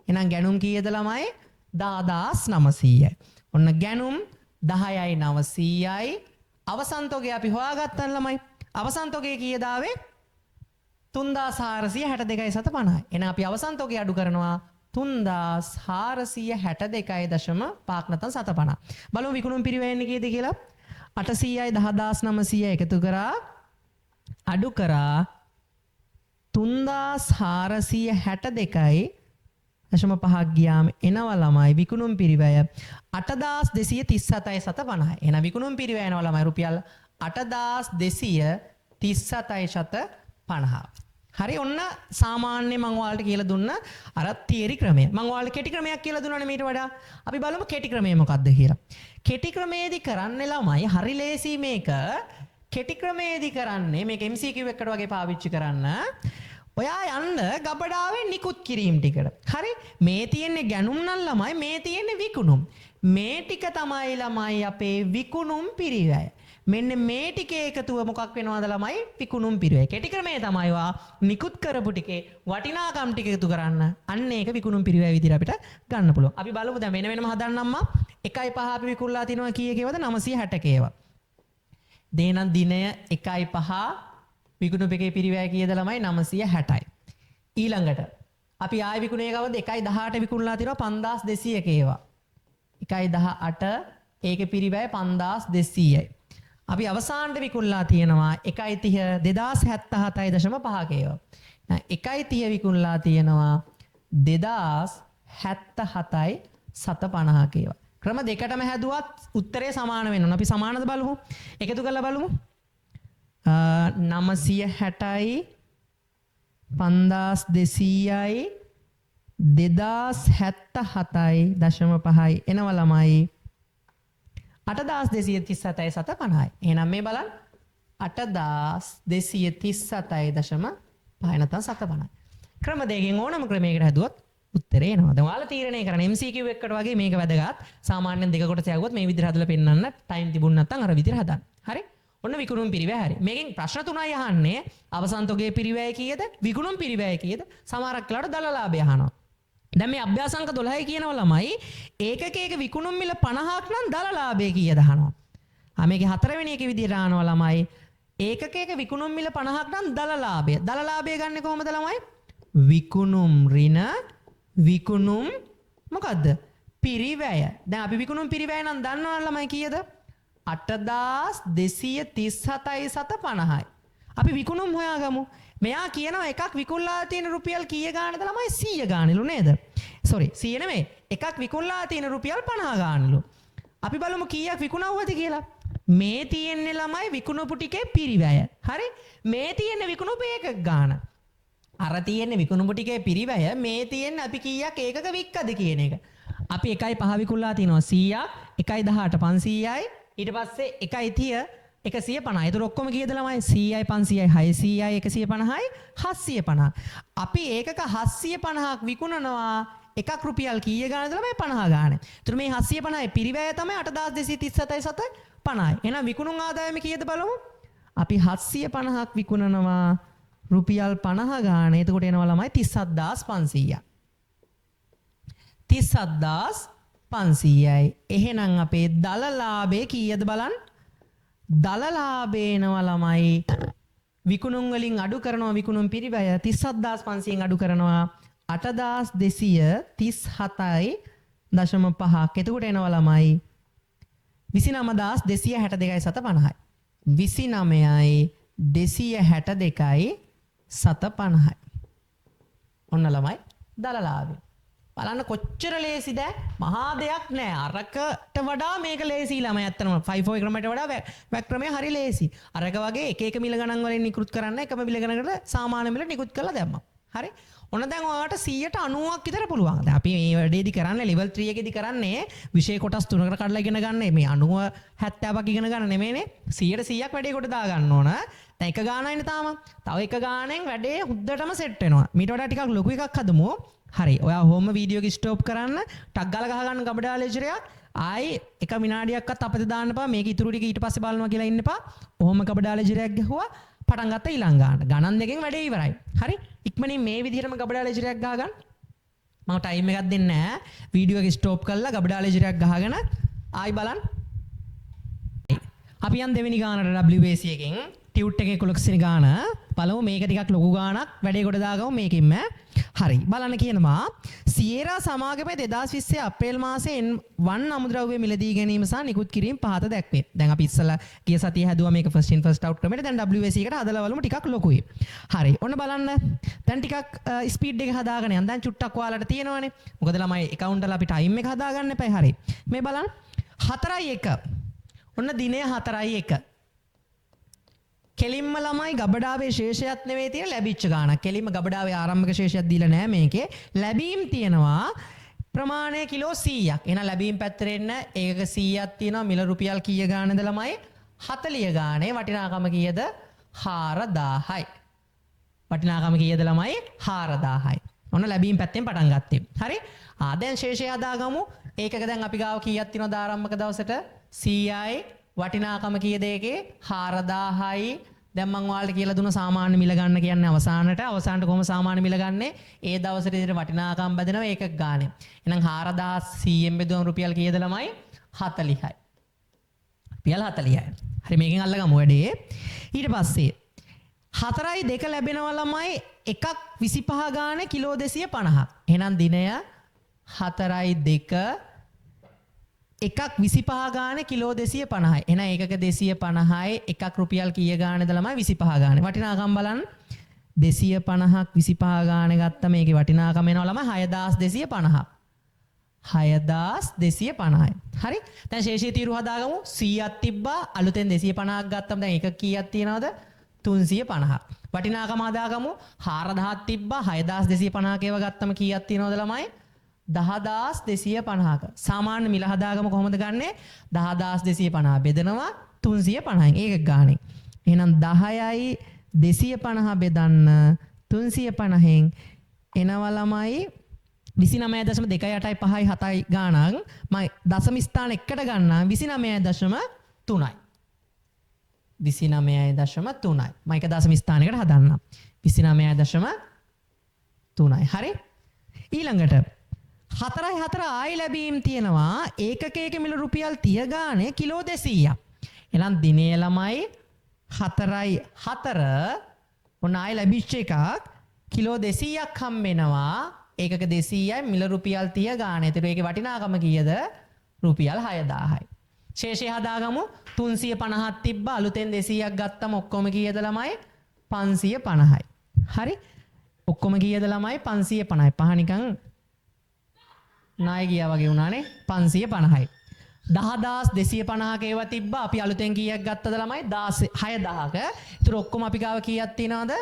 A: එහෙනම් ගැනුම් කීයද ළමයි? 10900යි. ඔන්න ගැනුම් 10යි 900යි. අවසන් තොගේ අපි හොයාගත්තා ළමයි. අවසන් තොගේ කීයද ආවේ? 3462.750යි. එහෙනම් අපි අවසන් තොගේ අඩු කරනවා 3462.5ක් නැත්නම් 750. බලමු විකුණුම් පිරිවැයෙන්නේ කීයද කියලා? 800යි 10900යි එකතු කරා අඩු කරා 3462.5ක් ගියාම එනවා ළමයි විකුණුම් පිරිවැය 8237.750යි. එහෙනම් විකුණුම් පිරිවැය එනවා ළමයි රුපියල් 8237.750. හරි ඔන්න සාමාන්‍ය මම ඔයාලට කියලා දුන්න අර තියරි ක්‍රමය. මම ඔයාලට කෙටි ක්‍රමයක් කියලා දුන්නානේ මීට වඩා. අපි බලමු කෙටි ක්‍රමය මොකක්ද කියලා. කෙටි ක්‍රමයේදී කරන්නේ ළමයි හරි ලේසි මේක. කෙටි ක්‍රමයේදී කරන්නේ මේක MCQ එකකට වගේ පාවිච්චි කරන්න. ඔයා යන්න ගබඩාවේ නිකුත් කිරීම ටිකට. හරි මේ තියෙන්නේ ගැනුම් නම් ළමයි මේ තියෙන්නේ විකුණුම්. මේ ටික තමයි ළමයි අපේ විකුණුම් පිරිවැය. මෙන්න මේ ටිකේ එකතුව මොකක් වෙනවද ළමයි විකුණුම් පිරිවැය. කෙටි ක්‍රමය තමයි වා නිකුත් කරපු ටිකේ වටිනාකම් ටික එකතු කරන්න. අන්න ඒක විකුණුම් පිරිවැය විදිහට අපිට ගන්න පුළුවන්. අපි බලමු දැන් වෙන වෙනම හදන්නම්මා. 1.5 අපි විකුණලා තිනවා කීයකේවද 960 කේව. දේනම් දිනය 1.5 විකුණුප එකේ පිරිවැය කීයද ළමයි 960යි. ඊළඟට අපි ආය විකුණේ කවද 1.18 විකුණලා තිනවා 5200 කේවා. 1.18 ඒකේ පිරිවැය 5200යි. අපි අවසානට විකුණලා තියෙනවා 1.30 2077.5 කේවා. 1.30 විකුණලා තියෙනවා 2077.750 කේවා. ක්‍රම දෙකටම හැදුවත් උත්තරේ සමාන වෙන්න ඕන. අපි සමානද බලමු. එකතු කරලා බලමු. 960යි 5200යි 2077.5යි එනවා ළමයි 8237.750යි. එහෙනම් මේ බලන්න 8237.5 නැත්නම් 750යි. ක්‍රම දෙකෙන් ඕනම ක්‍රමයකට හැදුවොත් උත්තරේ එනවා. දැන් ඔයාලා තීරණය කරන්න MCQ එකකට වගේ මේක වැදගත්. සාමාන්‍යයෙන් දෙක කොටස යවුවොත් මේ විදිහට හදලා පෙන්නන්න ටයිම් තිබුණ නැත්නම් අර විදිහට හදන්න. හරි? ඔන්න විකුණුම් පිරිවැය හරි. මේකෙන් ප්‍රශ්න තුනයි අහන්නේ. අවසන් තොගේ පිරිවැය කීයද? විකුණුම් පිරිවැය කීයද? සමහරක් වෙලාවට දලලාභය අහනවා. දැන් මේ අභ්‍යාසංක 12 කියනවා ළමයි ඒකකයක විකුණුම් මිල 50ක් නම් දලලාභය කීයද අහනවා. මේකේ හතරවෙනි එකේ විදිහට අහනවා ළමයි ඒකකයක විකුණුම් මිල 50ක් නම් දලලාභය. දලලාභය ගන්නෙ කොහොමද ළමයි? විකුණුම් ඍණ විකුණුම් මොකද්ද? පිරිවැය. දැන් අපි විකුණුම් පිරිවැය නම් දන්නවනේ ළමයි කීයද? 8237.750යි. අපි විකුණුම් හොයාගමු. මෙයා කියනවා එකක් විකුණලා තියෙන රුපියල් කීය ගානද ළමයි 100 ගානලු නේද? සෝරි 100 නෙමෙයි. එකක් විකුණලා තියෙන රුපියල් 50 ගානලු. අපි බලමු කීයක් විකුණවුවද කියලා. මේ තියෙන්නේ ළමයි විකුණපු ටිකේ පිරිවැය. හරි? මේ තියෙන්නේ විකුණපු එකක ගාන. අර තියෙන්නේ විකුණපු ටිකේ පිරිවැය. මේ තියෙන්නේ අපි කීයක් ඒකක වික්කද කියන එක. අපි 1.5 විකුණලා තිනවා 100ක් 1.18 500යි ඊට පස්සේ 1.30 150. ඒතර ඔක්කොම කීයද ළමයි? 100යි 500යි 600යි 150යි 750. අපි ඒකක 750ක් විකුණනවා එකක් රුපියල් කීය ගානද ළමයි 50 ගාන. ඒතර මේ 750යි පිරිවැය තමයි 8237.750යි. එහෙනම් විකුණුම් ආදායම කීයද බලමු? අපි 750ක් විකුණනවා රුපියල් 50 ගාන. එතකොට එනවා ළමයි 37500ක්. 37500යි. එහෙනම් අපේ දල ලාභය කීයද බලන්න? දල ලාභේ එනවා ළමයි විකුණුම් වලින් අඩු කරනවා විකුණුම් පිරිවැය 37500න් අඩු කරනවා 8237.5ක්. එතකොට එනවා ළමයි 29262.750යි. 29යි 262.750යි. ඔන්න ළමයි දල ලාභය. බලන්න කොච්චර ලේසිද? මහා දෙයක් නෑ. අරකට වඩා මේක ලේසි ළමයි. ඇත්තටම 5-4 ක්‍රමයට වඩා වැක් ක්‍රමය හරි ලේසි. අරක වගේ එක එක මිල ගණන් වලින් නිකුත් කරන්න එකම මිල ගණනකට සාමාන්‍ය මිල නිකුත් කරලා දැම්මා. හරි? ඔන්න දැන් ඔයාලට 190ක් විතර පුළුවන්. දැන් අපි මේ වැඩේදී කරන්නේ level 3 එකේදී කරන්නේ විෂය කොටස් තුනකට කඩලා ඉගෙන ගන්න. මේ 90 70ක් ඉගෙන ගන්න නෙමෙයිනේ. 100%ක් වැඩේ කොට දා ගන්න ඕන. දැන් එක ගානයිනේ තාම. තව එක ගානෙන් වැඩේ හුද්දටම සෙට් වෙනවා. මීට වඩා ටිකක් ලොකු එකක් හදමු. හරි. ඔයා හෝම වීඩියෝ එක ස්ටොප් කරන්න. ටක් ගාලා ගහ ගන්න ගබඩා ලෙජරයක්. ආයි එක විනාඩියක්වත් අපිට දාන්න එපා. මේක ඉතුරු ටික ඊට පස්සේ බලනවා කියලා ඉන්න එපා. ඔහොම ගබඩා ලෙජරයක් ගහුවා. පටන් ගත්ත ඊළඟ ගාන. ගණන් දෙකෙන් වැඩේ ඉවරයි. හරි? ඉක්මනින් මේ විදිහටම ගබඩා ලෙජරයක් ගහ ගන්න. මම ටයිම් එකක් දෙන්නේ නැහැ. වීඩියෝ එක ස්ටොප් කරලා ගබඩා ලෙජරයක් ගහගෙන ආයි බලන්න. අපි යන් දෙවෙනි ගානට WAC එකෙන් ටියුට් එකේ කොලොක්සිනි ගාන බලමු. මේක ටිකක් ලොකු ගානක්. වැඩේ කොට දාගමු මේකෙන්ම. හරි. බලන්න කියනවා සියරා සමාගමේ 2020 අප්‍රේල් මාසයේ N1 අමුද්‍රව්‍ය මිලදී ගැනීම සහ නිකුත් කිරීම පහත දැක්වේ. දැන් අපි ඉස්සලා ගිය සතියේ හැදුවා මේක first in first out ක්‍රමයට. දැන් WAC එකට හදලා බලමු ටිකක් ලොකුයි. හරි. ඔන්න බලන්න. දැන් ටිකක් ස්පීඩ් එක හදාගෙන යන්න. දැන් චුට්ටක් ඔයාලට තියෙනවනේ. මොකද ළමයි account වල අපි time එක හදාගන්න එපා. හරි. මේ බලන්න 4:1. ඔන්න දිනය 4:1. කෙලින්ම ළමයි ගබඩාවේ ශේෂයක් නෙවෙයි තියෙන ලැබිච්ච ගාණක්. කෙලින්ම ගබඩාවේ ආරම්භක ශේෂයක් දීලා නැහැ මේකේ. ලැබීම් තියෙනවා ප්‍රමාණය කිලෝ 100ක්. එහෙනම් ලැබීම් පැත්තට එන්න ඒකක 100ක් තියෙනවා. මිල රුපියල් කීය ගාණද ළමයි? 40 ගාණේ. වටිනාකම කීයද? 4000යි. වටිනාකම කීයද ළමයි? 4000යි. ඔන්න ලැබීම් පැත්තෙන් පටන් ගත්තේ. හරි? දැන් ශේෂය හදාගමු. ඒකක දැන් අපි ගාව කීයක් තියෙනවද ආරම්භක දවසට? 100යි. වටිනාකම කීයද ඒකේ? 4000යි. දැන් මම ඔයාලට කියලා දුන්න සාමාන්‍ය මිල ගන්න කියන්නේ අවසානට කොහොම සාමාන්‍ය මිල ගන්නෙ? ඒ දවසට ඉතින් වටිනාකම් බෙදනවා ඒකක ගානේ. එහෙනම් 4100න් බෙදුවම රුපියල් කීයද ළමයි? 40යි. රුපියල් 40යි. හරි මේකෙන් අල්ලගමු වැඩේ. ඊට පස්සේ 4යි 2 ලැබෙනවා ළමයි එකක් 25 ගානේ කිලෝ 250ක්. එහෙනම් දිනය 4යි 2 එකක් 25 ගානේ කිලෝ 250යි. එහෙනම් ඒකක 250යි එකක් රුපියල් කීය ගානේද ළමයි? 25 ගානේ. වටිනාකම් බලන්න 250ක් 25 ගානේ ගත්ත මේකේ වටිනාකම එනවා ළමයි 6250ක්. 6250යි. හරි? දැන් ශේෂයේ තීරු හදාගමු. 100ක් තිබ්බා අලුතෙන් 250ක් ගත්තම දැන් එකක කීයක් තියනවද? 350ක්. වටිනාකම හදාගමු. 4000ක් තිබ්බා 6250ක ඒව ගත්තම කීයක් තියනවද ළමයි? 10250ක. සාමාන්‍ය මිල හදාගම කොහොමද ගන්නෙ? 10250 බෙදනවා 350න්. ඒක ගානේ. එහෙනම් 10යි 250 බෙදන්න 350න් එනවා ළමයි 29.285යි 7යි ගානක්. මම දශම ස්ථාන එකට ගන්නම් 29.3යි. 29.3යි. මම එක දශම ස්ථානයකට හදන්නම්. 29.3යි. හරි? ඊළඟට 4 ආයි ලැබීම් තියෙනවා ඒකකයක මිල රුපියල් 30 ගානේ කිලෝ 200ක්. එහෙනම් දිනේ ළමයි 4යි 4 ඔන්න ආයි ලැබිච්ච එකක් කිලෝ 200ක් හම්බෙනවා. ඒකක 200යි මිල රුපියල් 30 ගානේ. ඒතර ඒකේ වටිනාකම කීයද? රුපියල් 6000යි. ශේෂය හදාගමු. 350ක් තිබ්බා අලුතෙන් 200ක් ගත්තම ඔක්කොම කීයද ළමයි? 550යි. හරි? ඔක්කොම කීයද ළමයි? 550යි. පහ නිකන් නාය ගියා වගේ වුණානේ. 550යි. 10250ක ඒවා තිබ්බා අපි අලුතෙන් කීයක් ගත්තද ළමයි? 6000ක. ඒතර ඔක්කොම අපි ගාව කීයක් තියනවද?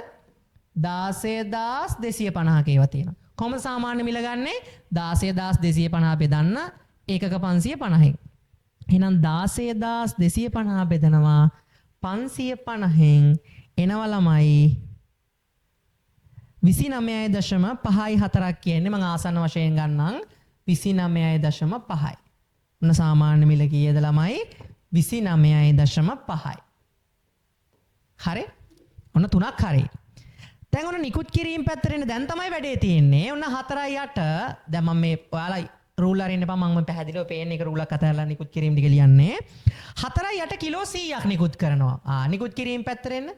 A: 16250ක ඒවා තියෙනවා. කොහොමද සාමාන්‍ය මිල ගන්නෙ? 16250 බෙදන්න ඒකක 550න්. එහෙනම් 16250 බෙදනවා 550න් එනවා ළමයි 29.54ක් කියන්නේ මම ආසන්න වශයෙන් ගන්නම් 29.5යි. ඔන්න සාමාන්‍ය මිල කීයද ළමයි? 29.5යි. හරි? ඔන්න තුනක් හරි. දැන් ඔන්න නිකුත් කිරීම පැත්තට එන්න දැන් තමයි වැඩේ තියෙන්නේ. ඔන්න 4යි 8 දැන් මම මේ ඔයාලා රූල් අරින්න එපා මම පැහැදිලිව පේන්නේ එක රූලක් අතහැරලා නිකුත් කිරීම ටික ලියන්නේ. 4යි 8 කිලෝ 100ක් නිකුත් කරනවා. නිකුත් කිරීම පැත්තට එන්න.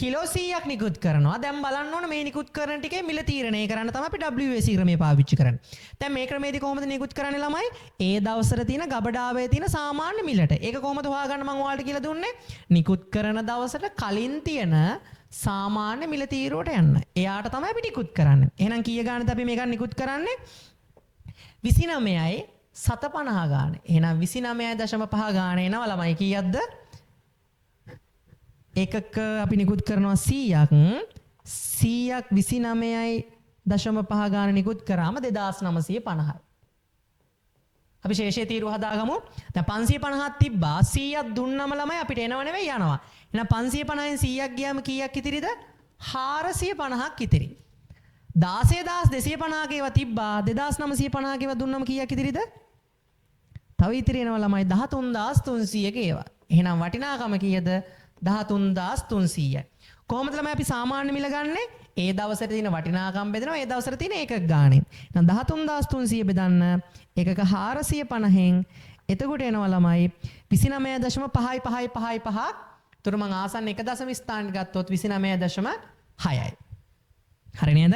A: කිලෝ 100ක් නිකුත් කරනවා. දැන් බලන්න ඕන මේ නිකුත් කරන ටිකේ මිල තීරණය කරන්න තමයි අපි WAC ක්‍රමය පාවිච්චි කරන්නේ. දැන් මේ ක්‍රමයේදී කොහොමද නිකුත් කරන්නේ ළමයි? ඒ දවසට තියෙන ගබඩාවේ තියෙන සාමාන්‍ය මිලට. ඒක කොහොමද හොයාගන්න මම ඔයාලට කියලා දුන්නේ? නිකුත් කරන දවසට කලින් තියෙන සාමාන්‍ය මිල තීරුවට යන්න. එයාට තමයි අපි නිකුත් කරන්නේ. එහෙනම් කීය ගානද අපි මේක නිකුත් කරන්නේ? 29යි 750 ගාන. එහෙනම් 29.5 ගාන එනවා ළමයි කීයක්ද? ඒකක අපි නිකුත් කරනවා 100ක්. 100ක් 29.5 ගාන නිකුත් කරාම 2950යි. අපි ශේෂයේ තීරුව හදාගමු. දැන් 550ක් තිබ්බා 100ක් දුන්නම ළමයි අපිට එනව නෙවෙයි යනවා. එහෙනම් 550න් 100ක් ගියාම කීයක් ඉතිරිද? 450ක් ඉතිරි. 16250ක ඒවා තිබ්බා 2950ක ඒවා දුන්නම කීයක් ඉතිරිද? තව ඉතිරි එනවා ළමයි 13300ක ඒවා. එහෙනම් වටිනාකම කීයද? 13300යි. කොහොමද ළමයි අපි සාමාන්‍ය මිල ගන්නෙ? ඒ දවසට තියෙන වටිනාකම් බෙදනවා ඒ දවසට තියෙන ඒකක ගාණෙන්. එහෙනම් 13300 බෙදන්න ඒකක 450න් එතකොට එනවා ළමයි 29.5. ඒතර මම ආසන්න එක දශම ස්ථාන ගත්තොත් 29.6යි. හරි නේද?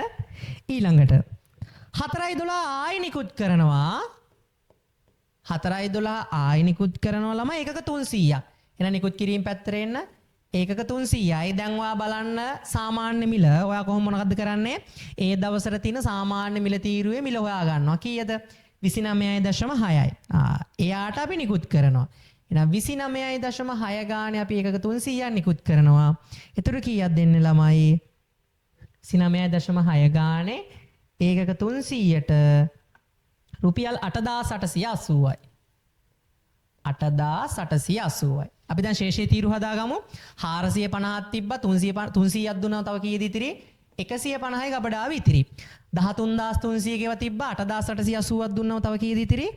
A: ඊළඟට 4.12 ආයි නිකුත් කරනවා. 4.12 ආයි නිකුත් කරනවා ළමයි ඒකක 300ක්. එහෙනම් නිකුත් කිරීම පැත්තට එන්න. ඒකක 300යි. දැන් ඔයා බලන්න සාමාන්‍ය මිල. ඔයා කොහොම මොනවද කරන්නේ? ඒ දවසට තියෙන සාමාන්‍ය මිල තීරුවේ මිල හොයා ගන්නවා. කීයද? 29.6යි. එයාට අපි නිකුත් කරනවා. එහෙනම් 29.6 ගානේ අපි ඒකක 300ක් නිකුත් කරනවා. එතකොට කීයක් දෙන්නේ ළමයි? 29.6 ගානේ ඒකක 300ට රුපියල් 8880යි. 8880යි. අපි දැන් ශේෂයේ තීරු හදාගමු. 450ක් තිබ්බා 300ක් දුන්නා තව කීයද ඉතිරි? 150යි ගබඩාව ඉතිරි. 13300 කේවා තිබ්බා 8880ක් දුන්නම තව කීයද ඉතිරි?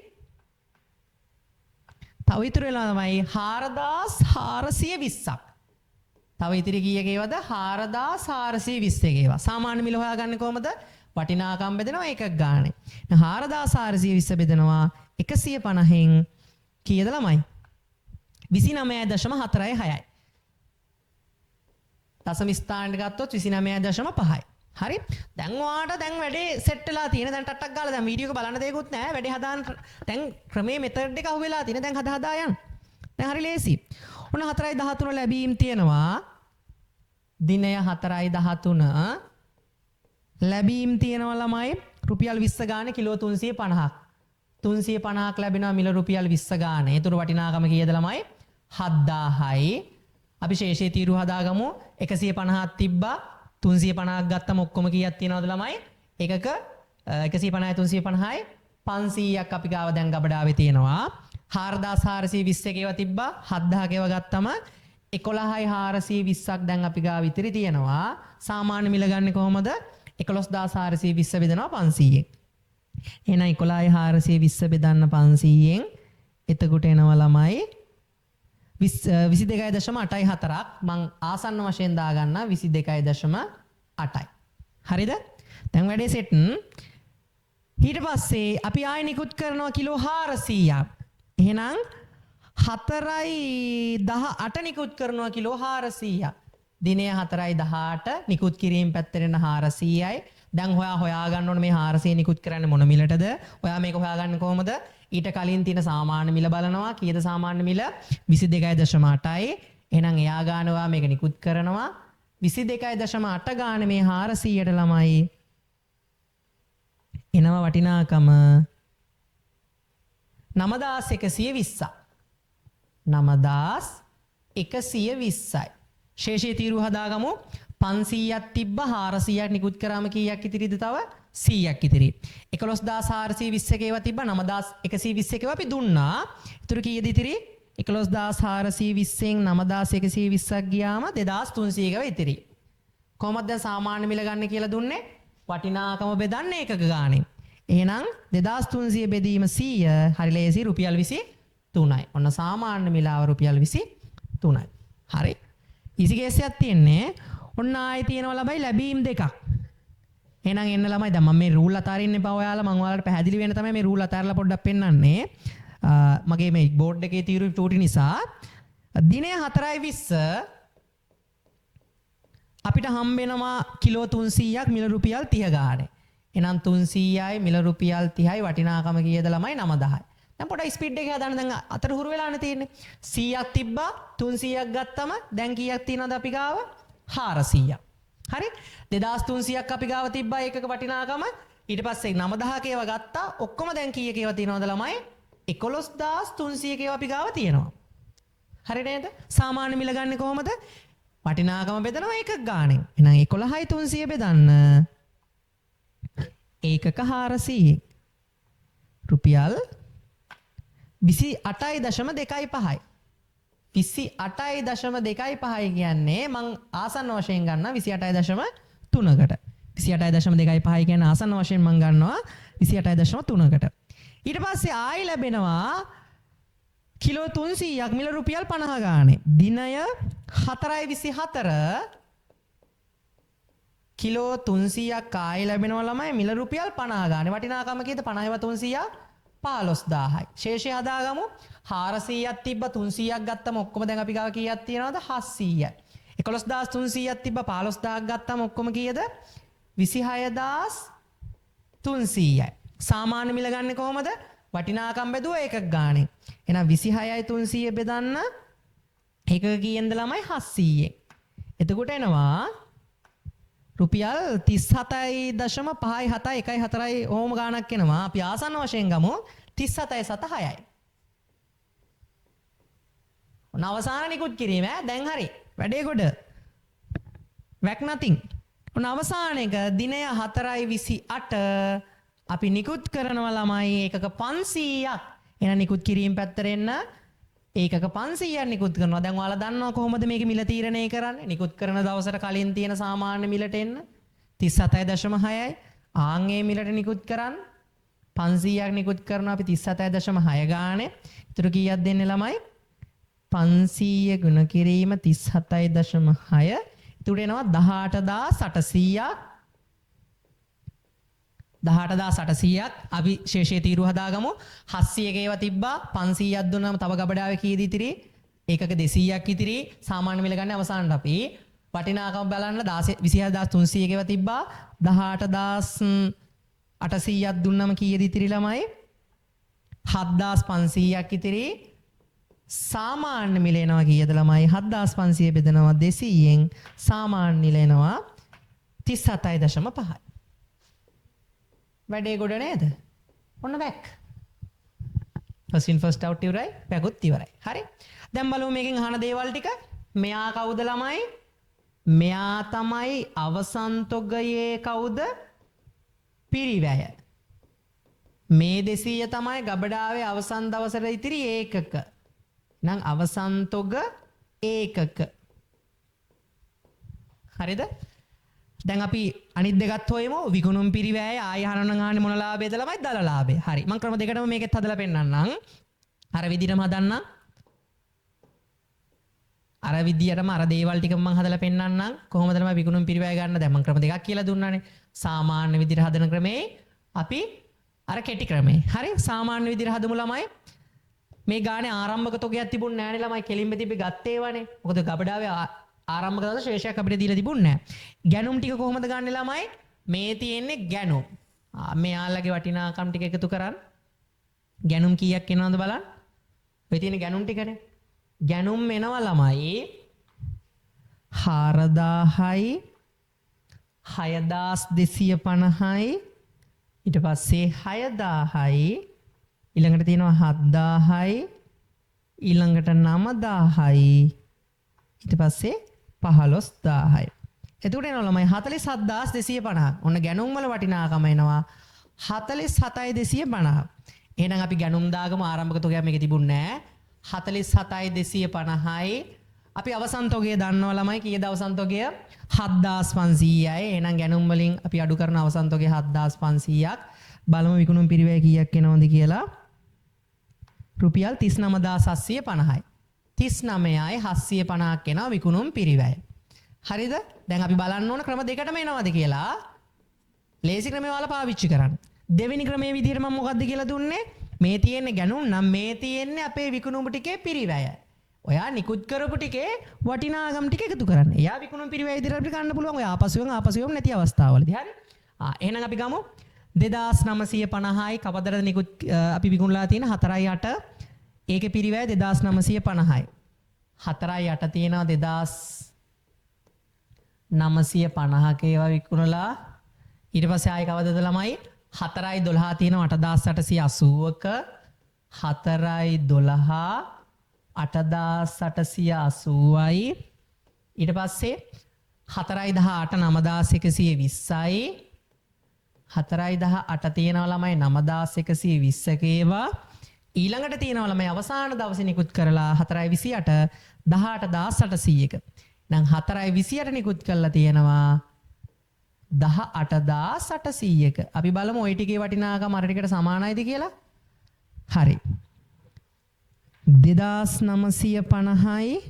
A: තව ඉතුරු වෙලා තමයි 4420ක්. තව ඉතිරි කීයක ඒවද? 4420 කේවා. සාමාන්‍ය මිල හොයාගන්නේ කොහමද? වටිනාකම් බෙදනවා එකක් ගානේ. 4420 බෙදනවා 150න් කීයද ළමයි? 29.46යි. දශම ස්ථානෙට ගත්තොත් 29.5යි. හරි? දැන් ඔයාට දැන් වැඩේ සෙට් වෙලා තියෙන. දැන් ටට්ටක් ගාලා දැන් වීඩියෝ එක බලන්න දෙයක්වත් නැහැ. වැඩේ හදාන්න දැන් ක්‍රමයේ මෙතඩ් එක අහුවෙලා තියෙන. දැන් හදා යන්න. දැන් හරි ලේසි. ඔන්න 4.13 ලැබීම් තියෙනවා. දිනය 4.13 ලැබීම් තියෙනවා ළමයි. රුපියල් 20 ගානේ කිලෝ 350ක්. 350ක් ලැබෙනවා මිල රුපියල් 20 ගානේ. ඒතර වටිනාකම කීයද ළමයි? 7000යි. අපි ශේෂයේ තීරු හදාගමු. 150ක් තිබ්බා 350ක් ගත්තම ඔක්කොම කීයක් තියෙනවද ළමයි? එකක 150යි 350යි 500ක් අපි ගාව දැන් ගබඩාවේ තියෙනවා. 4420 කේව තිබ්බා 7000 කේව ගත්තම 11420ක් දැන් අපි ගාව ඉතිරි තියෙනවා. සාමාන්‍ය මිල ගන්න කොහොමද? 11420 බෙදනවා 500ෙන්. එහෙනම් 11420 බෙදන්න 500ෙන් එතකොට එනවා ළමයි 22.84ක්. මං ආසන්න වශයෙන් දාගන්න 22.8යි. හරිද? දැන් වැඩේ සෙට්. ඊට පස්සේ අපි ආයෙ නිකුත් කරනවා කිලෝ 400ක්. එහෙනම් 4.18 නිකුත් කරනවා කිලෝ 400ක්. දිනය 4.18 නිකුත් කිරීම පැත්තට එන 400යි. දැන් හොයාගන්න ඕනේ මේ 400 නිකුත් කරන්නේ මොන මිලටද? ඔයා මේක හොයාගන්නේ කොහොමද? ඊට කලින් තියෙන සාමාන්‍ය මිල බලනවා. කීයද සාමාන්‍ය මිල? 22.8යි. එහෙනම් එයා ගන්නවා මේක නිකුත් කරනවා 22.8 ගානේ මේ 400ට ළමයි. එනවා වටිනාකම 9120ක්. 9120යි. ශේෂයේ තීරු හදාගමු. 500ක් තිබ්බ 400ක් නිකුත් කරාම කීයක් ඉතිරිද තව? 100ක් ඉතිරි. 11420 කේවා තිබ්බ 9120 කේවා අපි දුන්නා. ඒතර කීයද ඉතිරි? 11420න් 9120ක් ගියාම 2300 කේවා ඉතිරි. කොහොමද දැන් සාමාන්‍ය මිල ගන්න කියලා දුන්නේ? වටිනාකම බෙදන්නේ එකක ගානේ. එහෙනම් 2300 බෙදීම 100 හරි ලේසි රුපියල් 23යි. ඔන්න සාමාන්‍ය මිලාව රුපියල් 23යි. හරි. ඊසි කේස් එකක් තියෙන්නේ. ඔන්න ආයෙ තියෙනවා ළමයි ලැබීම් දෙකක්. එහෙනම් එන්න ළමයි දැන් මම මේ රූල් අතාරින්න එපා ඔයාලා. මම ඔයාලට පැහැදිලි වෙන්න තමයි මේ රූල් අතාරලා පොඩ්ඩක් පෙන්නන්නේ. මගේ මේ බෝඩ් එකේ තීරු ටූටි නිසා දිනය 4.20 අපිට හම්බ වෙනවා කිලෝ 300ක් මිල රුපියල් 30 ගානේ. එහෙනම් 300යි මිල රුපියල් 30යි වටිනාකම කීයද ළමයි? 9000යි. දැන් පොඩ්ඩක් ස්පීඩ් එක හදාන්න. දැන් අතර හුරු වෙලානේ තියෙන්නේ. 100ක් තිබ්බා 300ක් ගත්තම දැන් කීයක් තියෙනවද අපි ගාව? 400ක්. හරි? 2300ක් අපි ගාව තිබ්බා ඒකක වටිනාකම. ඊට පස්සේ 9000 කේව ගත්තා. ඔක්කොම දැන් කීයක ඒවා තියෙනවද ළමයි? 11300 කේව අපි ගාව තියෙනවා. හරි නේද? සාමාන්‍ය මිල ගන්න කොහොමද? වටිනාකම බෙදනවා එකක් ගානෙන්. එහෙනම් 11300 බෙදන්න ඒකක 400 රුපියල් 28.25යි. 28.25යි කියන්නේ මං ආසන්න වශයෙන් ගන්න 28.3කට. 28.25 කියන්නේ ආසන්න වශයෙන් මං ගන්නවා 28.3කට. ඊට පස්සේ ආයි ලැබෙනවා කිලෝ 300ක් මිල රුපියල් 50 ගානේ. දිනය 4.24 කිලෝ 300ක් ආයි ලැබෙනවා ළමයි මිල රුපියල් 50 ගානේ. වටිනාකම කීයද? 50ව 300 15000යි. ශේෂය හදාගමු. 400ක් තිබ්බ 300ක් ගත්තම ඔක්කොම දැන් අපි ගාව කීයක් තියෙනවද? 700යි. 11300ක් තිබ්බ 15000ක් ගත්තම ඔක්කොම කීයද? 26300යි. සාමාන්‍ය මිල ගන්න කොහමද? වටිනාකම් බෙදුවා එකක් ගානේ. එහෙනම් 26යි 300 බෙදන්න එකක කීයෙන්ද ළමයි? 700ෙන්. එතකොට එනවා රුපියල් 37.5714යි ඕම ගාණක් එනවා. අපි ආසන්න වශයෙන් ගමු 37.76යි. ඔන්න අවසාන නිකුත් කිරීම දැන් හරි. වැඩේ ගොඩ. වැක් nothing. ඔන්න අවසාන එක දිනය 4:28 අපි නිකුත් කරනවා ළමයි ඒකක 500ක්. එහෙනම් නිකුත් කිරීම පැත්තට එන්න. ඒකක 500ක් නිකුත් කරනවා. දැන් ඔයාලා දන්නවා කොහොමද මේක මිල තීරණය කරන්නේ? නිකුත් කරන දවසට කලින් තියෙන සාමාන්‍ය මිලට එන්න 37.6යි. ආන්ගේ මිලට නිකුත් කරන්න 500ක් නිකුත් කරනවා අපි 37.6 ගානේ. ඊටු කීයක් දෙන්නේ ළමයි? 500 ගුණ කිරීම 37.6. ඊටු එනවා 18800ක්. 18800ක් අපි ශේෂයේ තීරු හදාගමු. 700ක ඒවා තිබ්බා 500ක් දුන්නාම තව ගබඩාවේ කීයද ඉතිරි? ඒකක 200ක් ඉතිරි. සාමාන්‍ය මිල ගන්න අවසානට අපි වටිනාකම බලන්න 24300ක ඒවා තිබ්බා 18800ක් දුන්නාම කීයද ඉතිරි ළමයි? 7500ක් ඉතිරි. සාමාන්‍ය මිල එනවා කීයද ළමයි? 7500 බෙදනවා 200ෙන් සාමාන්‍ය මිල එනවා 37.5යි. වැඩේ ගොඩ නේද? ඔන්න වැක්. first in first out ඉවරයි. වැකුත් ඉවරයි. හරි. දැන් බලමු මේකෙන් අහන දේවල් ටික. මෙයා කවුද ළමයි? මෙයා තමයි අවසන් තොගයේ කවුද? පිරිවැය. මේ 200 තමයි ගබඩාවේ අවසන් දවසට ඉතිරි ඒකක. නම් අවසන් තොග ඒකක. හරිද? දැන් අපි අනිත් දෙකත් හොයමු. විකුණුම් පිරිවැය ආය අහන්න ගානේ මොන ලාභයද ළමයි? දල ලාභය. හරි. මම ක්‍රම දෙකටම මේකෙත් හදලා පෙන්නන්නම්. අර විදිහටම හදන්නම්. අර විදිහටම අර දේවල් ටික මම හදලා පෙන්නන්නම්. කොහොමද ළමයි විකුණුම් පිරිවැය ගන්න? දැන් මම ක්‍රම දෙකක් කියලා දුන්නානේ. සාමාන්‍ය විදිහට හදන ක්‍රමේ අපි අර කෙටි ක්‍රමේ. හරි. සාමාන්‍ය විදිහට හදමු ළමයි. මේ ගානේ ආරම්භක තොගයක් තිබුණ නෑනේ ළමයි. කෙලින්ම තිබ්බේ ගත්තේ වනේ. මොකද ගබඩාවේ ආරම්භක දවස් ශේෂයක් අපිට දීලා තිබුණ නෑ. ගැනුම් ටික කොහොමද ගන්නෙ ළමයි? මේ තියෙන්නේ ගැනුම්. මෙයාලගේ වටිනාකම් ටික එකතු කරන්. ගැනුම් කීයක් එනවද බලන්න. ඔය තියෙන ගැනුම් ටිකනේ. ගැනුම් එනවා ළමයි 4000යි 6250යි ඊට පස්සේ 6000යි ඊළඟට තියෙනවා 7000යි ඊළඟට 9000යි ඊට පස්සේ 15000යි. එතකොට එනවා ළමයි 47250. ඔන්න ගැනුම් වල වටිනාකම එනවා 47250. එහෙනම් අපි ගැනුම් දාගමු. ආරම්භක තොගයක් මේකේ තිබුණේ නැහැ. 47250යි. අපි අවසන් තොගය දන්නවා ළමයි. කීයද අවසන් තොගය? 7500යි. එහෙනම් ගැනුම් වලින් අපි අඩු කරන අවසන් තොගය 7500ක්. බලමු විකුණුම් පිරිවැය කීයක් එනවද කියලා. රුපියල් 39750යි. 39යි 750ක් එනවා විකුණුම් පිරිවැය. හරිද? දැන් අපි බලන්න ඕන ක්‍රම දෙකටම එනවද කියලා. ලේසි ක්‍රමය වල පාවිච්චි කරන්න. දෙවෙනි ක්‍රමයේ විදිහට මම මොකද්ද කියලා දුන්නේ? මේ තියෙන්නේ ගැනුම් නම් මේ තියෙන්නේ අපේ විකුණුම් ටිකේ පිරිවැය. ඔයා නිකුත් කරපු ටිකේ වටිනාකම් ටික එකතු කරන්න. එයා විකුණුම් පිරිවැය විදිහට අපිට ගන්න පුළුවන්. ඔය ආපසුවෙන් නැති අවස්ථාවලදී. හරි? එහෙනම් අපි ගමු 2950යි කවදද නිකුත් අපි විකුණලා තියෙන 4.8 ඒකේ පිරිවැය 2950යි. 4.8 තියෙනවා 2950ක ඒවා විකුණලා ඊට පස්සේ ආයි කවදද ළමයි 4.12 තියෙනවා 8880ක 4.12 8880යි ඊට පස්සේ 4.18 9120යි 4.18 තියෙනවා ළමයි 9120ක ඒවා ඊළඟට තියෙනවා ළමයි අවසාන දවසේ නිකුත් කරලා 4.28 18800ක. දැන් 4.28 නිකුත් කරලා තියෙනවා 18800ක. අපි බලමු ওই ටිකේ වටිනාකම අර ටිකට සමානයිද කියලා. හරි. 2950යි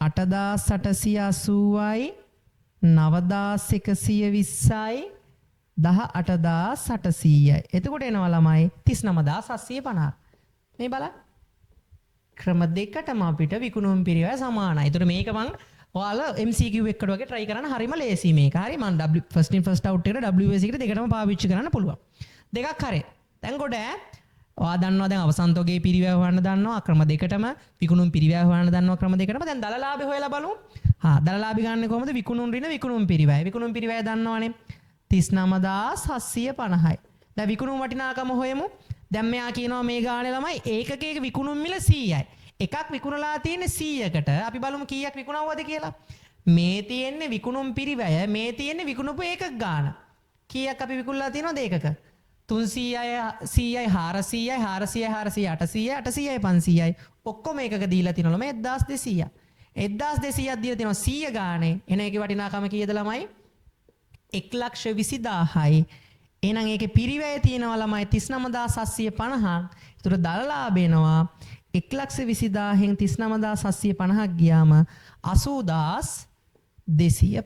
A: 8880යි 9120යි 18800යි. එතකොට එනවා ළමයි 39750. මේ බලන්න. ක්‍රම දෙකටම අපිට විකුණුම් පිරිවැය සමානයි. ඒතර මේක මම ඔයාලා MCQ එකකට වගේ try කරන්න හරිම ලේසි මේක. හරි මම first in first out එකට WS එකට දෙකටම පාවිච්චි කරන්න පුළුවන්. දෙකක් හරි. දැන් කොට ඔයා දන්නවා දැන් අවසන් තොගේ පිරිවැය හොයන්න දන්නවා ක්‍රම දෙකටම විකුණුම් පිරිවැය හොයන්න දන්නවා ක්‍රම දෙකටම. දැන් දල ලාභය හොයලා බලමු. දල ලාභය ගන්න කොහොමද? විකුණුම් ඍණ විකුණුම් පිරිවැය. විකුණුම් පිරිවැය දන්නවනේ 39750යි. දැන් විකුණුම් වටිනාකම හොයමු. දැන් මෙයා කියනවා මේ ගානේ ළමයි ඒකකයක විකුණුම් මිල 100යි. එකක් විකුණලා තියෙන්නේ 100කට. අපි බලමු කීයක් විකුණවද කියලා. මේ තියෙන්නේ විකුණුම් පිරිවැය, මේ තියෙන්නේ විකුණපු ඒකක ගාණ. කීයක් අපි විකුණලා තියෙනවද ඒකක? 300යි 100යි 400යි 400යි 400යි 800යි 800යි 500යි ඔක්කොම එකක දීලා තියෙනවා මේ 1200ක් 1200ක් දීලා තියෙනවා 100 ගානේ එන එකේ වටිනාකම කීයද ළමයි 120000යි එහෙනම් ඒකේ පිරිවැය තියෙනවා ළමයි 39750ක් ඒතර දල ලාභ එනවා 120000න් 39750ක් ගියාම 80250යි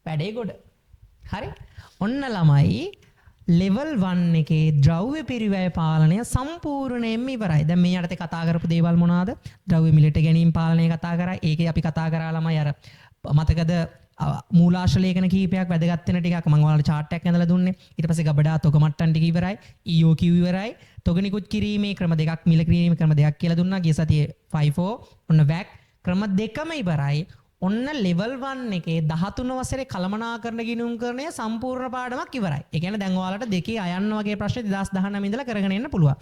A: වැඩේ ගොඩ හරි ඔන්න ළමයි ලෙවල් 1 එකේ ද්‍රව්‍ය පිරිවැය පාලනය සම්පූර්ණයෙන්ම ඉවරයි. දැන් මේ යටතේ කතා කරපු දේවල් මොනවාද? ද්‍රව්‍ය මිලට ගැනීම පාලනය කතා කරා. ඒකේ අපි කතා කරා ළමයි අර මතකද මූලාශ්‍ර ලේඛන කීපයක් වැදගත් වෙන ටිකක් මම ඔයාලට chart එකක් ඇඳලා දුන්නේ. ඊට පස්සේ ගබඩා තොග මට්ටම් ටික ඉවරයි. EOQ ඉවරයි. තොග නිකුත් කිරීමේ ක්‍රම දෙකක් මිල කිරීමේ ක්‍රම දෙකක් කියලා දුන්නා. ගිය සතියේ 5-4 ඔන්න WAC ක්‍රම දෙකම ඉවරයි. ඔන්න ලෙවල් 1 එකේ 13 වසරේ කළමනාකරණ ගිණුම්කරණය සම්පූර්ණ පාඩමක් ඉවරයි. ඒ කියන්නේ දැන් ඔයාලට දෙකේ අයන්න වගේ ප්‍රශ්න 2019 ඉඳලා කරගෙන එන්න පුළුවන්.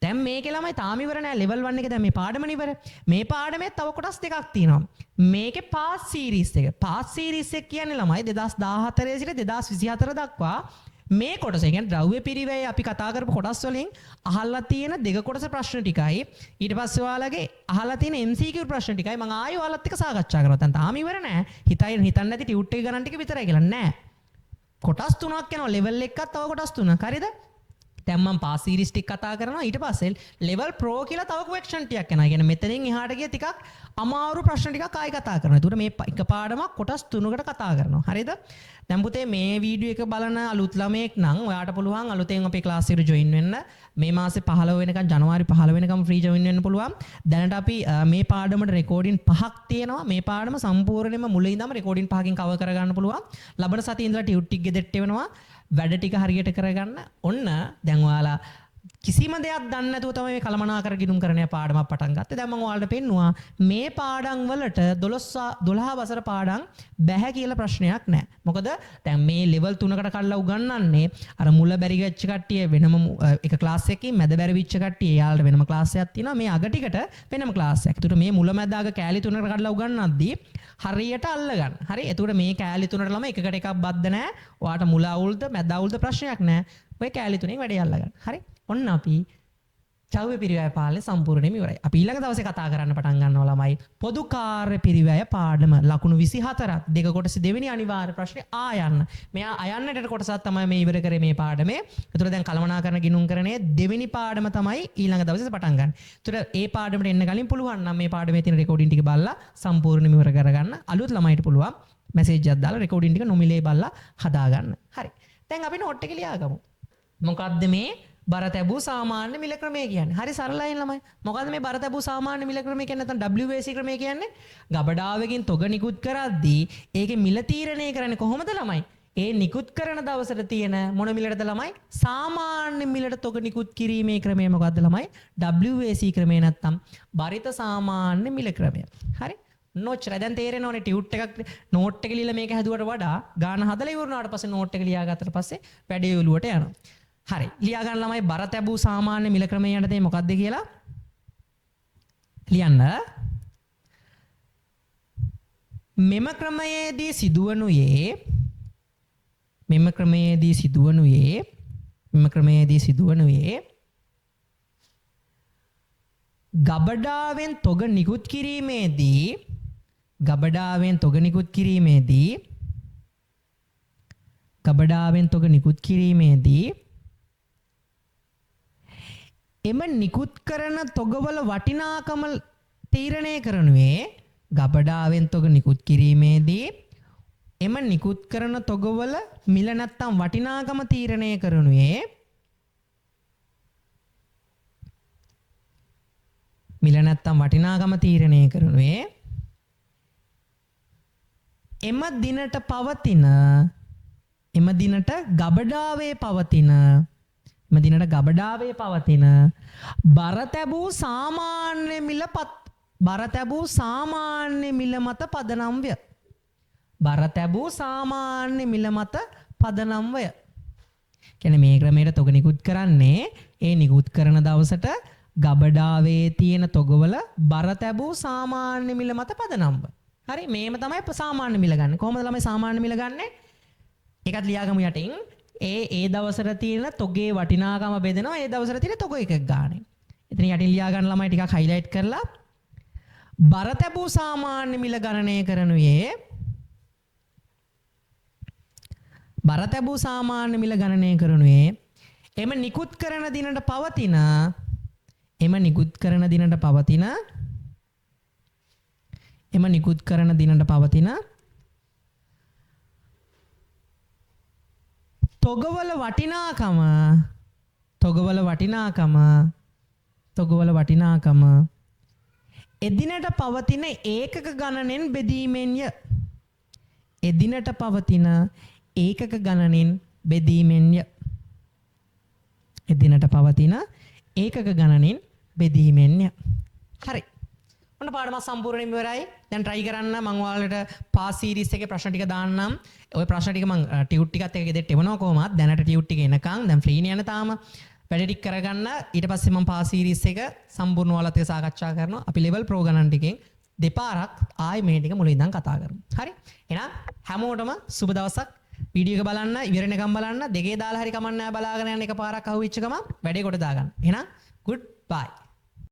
A: දැන් මේකේ ළමයි තාම ඉවර නෑ ලෙවල් 1 එකේ දැන් මේ පාඩම ඉවර. මේ පාඩමේ තව කොටස් දෙකක් තියෙනවා. මේකේ පාස් සීරීස් එක. පාස් සීරීස් එක කියන්නේ ළමයි 2014 සිට 2024 දක්වා මේ කොටස කියන්නේ ද්‍රව්‍ය පිරිවැය අපි කතා කරපු කොටස් වලින් අහලා තියෙන දෙක කොටස ප්‍රශ්න ටිකයි ඊට පස්සේ ඔයාලගේ අහලා තියෙන MCQ ප්‍රශ්න ටිකයි මම ආයෙ ඔයාලත් එක්ක සාකච්ඡා කරනවා. දැන් තාම ඉවර නෑ. හිතන්න නැති ටියුට් එක ගණන් ටික විතරයි කියලා නෑ. කොටස් 3ක් යනවා ලෙවල් එකක් තව කොටස් 3ක්. හරිද? දැන් මම පාස් සීරීස් ටික කතා කරනවා ඊට පස්සේ ලෙවල් ප්‍රෝ කියලා තව ක්වෙස්චන් ටිකක් එනවා. කියන්නේ මෙතනින් එහාට ගිය ටිකක් අමාරු ප්‍රශ්න ටිකක් ආයෙ කතා කරනවා. ඒකට මේ එක පාඩමක් කොටස් 3කට කතා කරනවා. හරිද? දැන් පුතේ මේ වීඩියෝ එක බලන අලුත් ළමයෙක් නම් ඔයාට පුළුවන් අලුතෙන් අපේ ක්ලාස් එකට ජොයින් වෙන්න. මේ මාසේ 15 වෙනකන් ජනවාරි 15 වෙනකම් ෆ්‍රී ජොයින් වෙන්න පුළුවන්. දැනට අපි මේ පාඩමට රෙකෝඩින් 5ක් තියෙනවා. මේ පාඩම සම්පූර්ණයෙන්ම මුලින් ඉඳන්ම රෙකෝඩින් 5කින් කවර් කරගන්න පුළුවන්. ලබන සතියේ ඉඳලා ටියුට් ටික ගෙදරට එවනවා. වැඩ ටික හරියට කරගන්න. ඔන්න දැන් ඔයාලා කිසිම දෙයක් දන්නේ නැතුව තමයි මේ කළමනාකර ගිණුම් කරණය පාඩමක් පටන් ගත්තේ. දැන් මම ඔයාලට පෙන්නුවා මේ පාඩම් වලට 12 වසර පාඩම් බැහැ කියලා ප්‍රශ්නයක් නැහැ. මොකද දැන් මේ ලෙවල් 3කට කඩලා උගන්වන්නේ අර මුල බැරි වෙච්ච කට්ටිය වෙනම එක ක්ලාස් එකකින් මැද බැරි වෙච්ච කට්ටිය එයාලට වෙනම ක්ලාස් එකක් තියෙනවා. මේ අග ටිකට වෙනම ක්ලාස් එකක්. ඒකට මේ මුල මැද අග කෑලි 3කට කඩලා උගන්වද්දී හරියට අල්ලගන්න. හරි. ඒකට මේ කෑලි 3ට ළම එකකට එකක් බද්ද නැහැ. ඔයාට මුල අවුල්ද මැද අවුල්ද ප්‍රශ්නයක් නැහැ. ඔය කෑලි 3න් වැඩේ අල්ලගන්න. හරි. ඔන්න අපි ද්‍රව්‍ය පිරිවැය පාලනය සම්පූර්ණයෙන්ම ඉවරයි. අපි ඊළඟ දවසේ කතා කරන්න පටන් ගන්නවා ළමයි පොදු කාර්ය පිරිවැය පාඩම ලකුණු 24ක් දෙක කොටස දෙවෙනි අනිවාර්ය ප්‍රශ්නේ ආයන්න. මෙයා අයන්නට කොටසක් තමයි මේ ඉවර කරේ මේ පාඩමේ. ඒතර දැන් කළමනාකරණ ගිණුම්කරණයේ දෙවෙනි පාඩම තමයි ඊළඟ දවසේ පටන් ගන්න. ඒතර ඒ පාඩමට එන්න කලින් පුළුවන් නම් මේ පාඩමේ තියෙන රෙකෝඩින් ටික බලලා සම්පූර්ණයෙන්ම ඉවර කරගන්න. අලුත් ළමයිට පුළුවන් මැසේජ් එකක් දාලා රෙකෝඩින් ටික නොමිලේ බලලා හදාගන්න. හරි. දැන් අපි නෝට් එක ලියාගමු. මොකක්ද මේ බර තැබූ සාමාන්‍ය මිල ක්‍රමය කියන්නේ? හරි සරලයි ළමයි. මොකද්ද මේ බර තැබූ සාමාන්‍ය මිල ක්‍රමය කියන්නේ? නැත්නම් WAC ක්‍රමය කියන්නේ? ගබඩාවකින් තොග නිකුත් කරද්දී ඒකේ මිල තීරණය කරන්නේ කොහොමද ළමයි? ඒ නිකුත් කරන දවසට තියෙන මොන මිලටද ළමයි? සාමාන්‍ය මිලට තොග නිකුත් කිරීමේ ක්‍රමය මොකද්ද ළමයි? WAC ක්‍රමය නැත්නම් බරිත සාමාන්‍ය මිල ක්‍රමය. හරි? නොච්චර දැන් තේරෙනවනේ ටියුට් එකක් නෝට් එක ලියලා මේක හැදුවට වඩා ගාන හදලා ඉවරනාට පස්සේ නෝට් එක ලියාගත්තට පස්සේ වැඩේ ඔලුවට යනවා. හරි ලියා ගන්න ළමයි බර තැබූ සාමාන්‍ය මිල ක්‍රමය යටතේ මොකක්ද කියලා ලියන්න. මෙම ක්‍රමයේදී සිදුවනුයේ ගබඩාවෙන් තොග නිකුත් කිරීමේදී එම නිකුත් කරන තොගවල වටිනාකම තීරණය කරනුවේ ගබඩාවෙන් තොග නිකුත් කිරීමේදී එම නිකුත් කරන තොගවල මිල නැත්තම් වටිනාකම තීරණය කරනුවේ එම දිනට ගබඩාවේ පවතින බර තැබූ සාමාන්‍ය මිල මත පදනම්වය. කියන්නේ මේ ක්‍රමයට තොග නිකුත් කරන්නේ ඒ නිකුත් කරන දවසට ගබඩාවේ තියෙන තොගවල බර තැබූ සාමාන්‍ය මිල මත පදනම්ව. හරි මේම තමයි සාමාන්‍ය මිල ගන්න. කොහොමද ළමයි සාමාන්‍ය මිල ගන්නෙ? ඒකත් ලියාගමු යටින්. ඒ දවසට තියෙන තොගේ වටිනාකම බෙදෙනවා ඒ දවසට තියෙන තොග එකක් ගානේ. එතන යටින් ලියා ගන්න ළමයි ටිකක් හයිලයිට් කරලා බර තැබූ සාමාන්‍ය මිල ගණනය කරනුයේ බර තැබූ සාමාන්‍ය මිල ගණනය කරනුයේ එම නිකුත් කරන දිනට පවතින තොගවල වටිනාකම එදිනට පවතින ඒකක ගණනෙන් බෙදීමෙන්ය. එදිනට පවතින ඒකක ගණනෙන් බෙදීමෙන්ය. එදිනට පවතින ඒකක ගණනෙන් බෙදීමෙන්ය. හරි. ඔන්න පාඩම සම්පූර්ණයෙන්ම ඉවරයි. දැන් try කරන්න මම ඔයාලට පාස් සීරීස් එකේ ප්‍රශ්න ටික දාන්නම්. ওই ප්‍රශ්න ටික මම ටියුට් ටිකත් එක්ක ගෙදරට එවනවා කොහොමද? දැනට ටියුට් ටික එනකන් දැන් ෆ්‍රී නේ යන තාම. වැඩ ටික කරගන්න. ඊට පස්සේ මම පාස් සීරීස් එක සම්පූර්ණ ඔයාලත් එක්ක සාකච්ඡා කරනවා. අපි ලෙවල් ප්‍රෝ ගණන් ටිකෙන් දෙපාරක් ආයි මේ ටික මුලින් ඉඳන් කතා කරමු. හරි? එහෙනම් හැමෝටම සුබ දවසක්. වීඩියෝ එක බලන්න, ඉවරනකම් බලන්න, දෙකේ දාලා හරි කමන්නේ නැහැ බලාගෙන යන්න එකපාරක් අහුවෙච්ච ගමන් වැඩේ කොට දාගන්න. එහෙනම් good bye.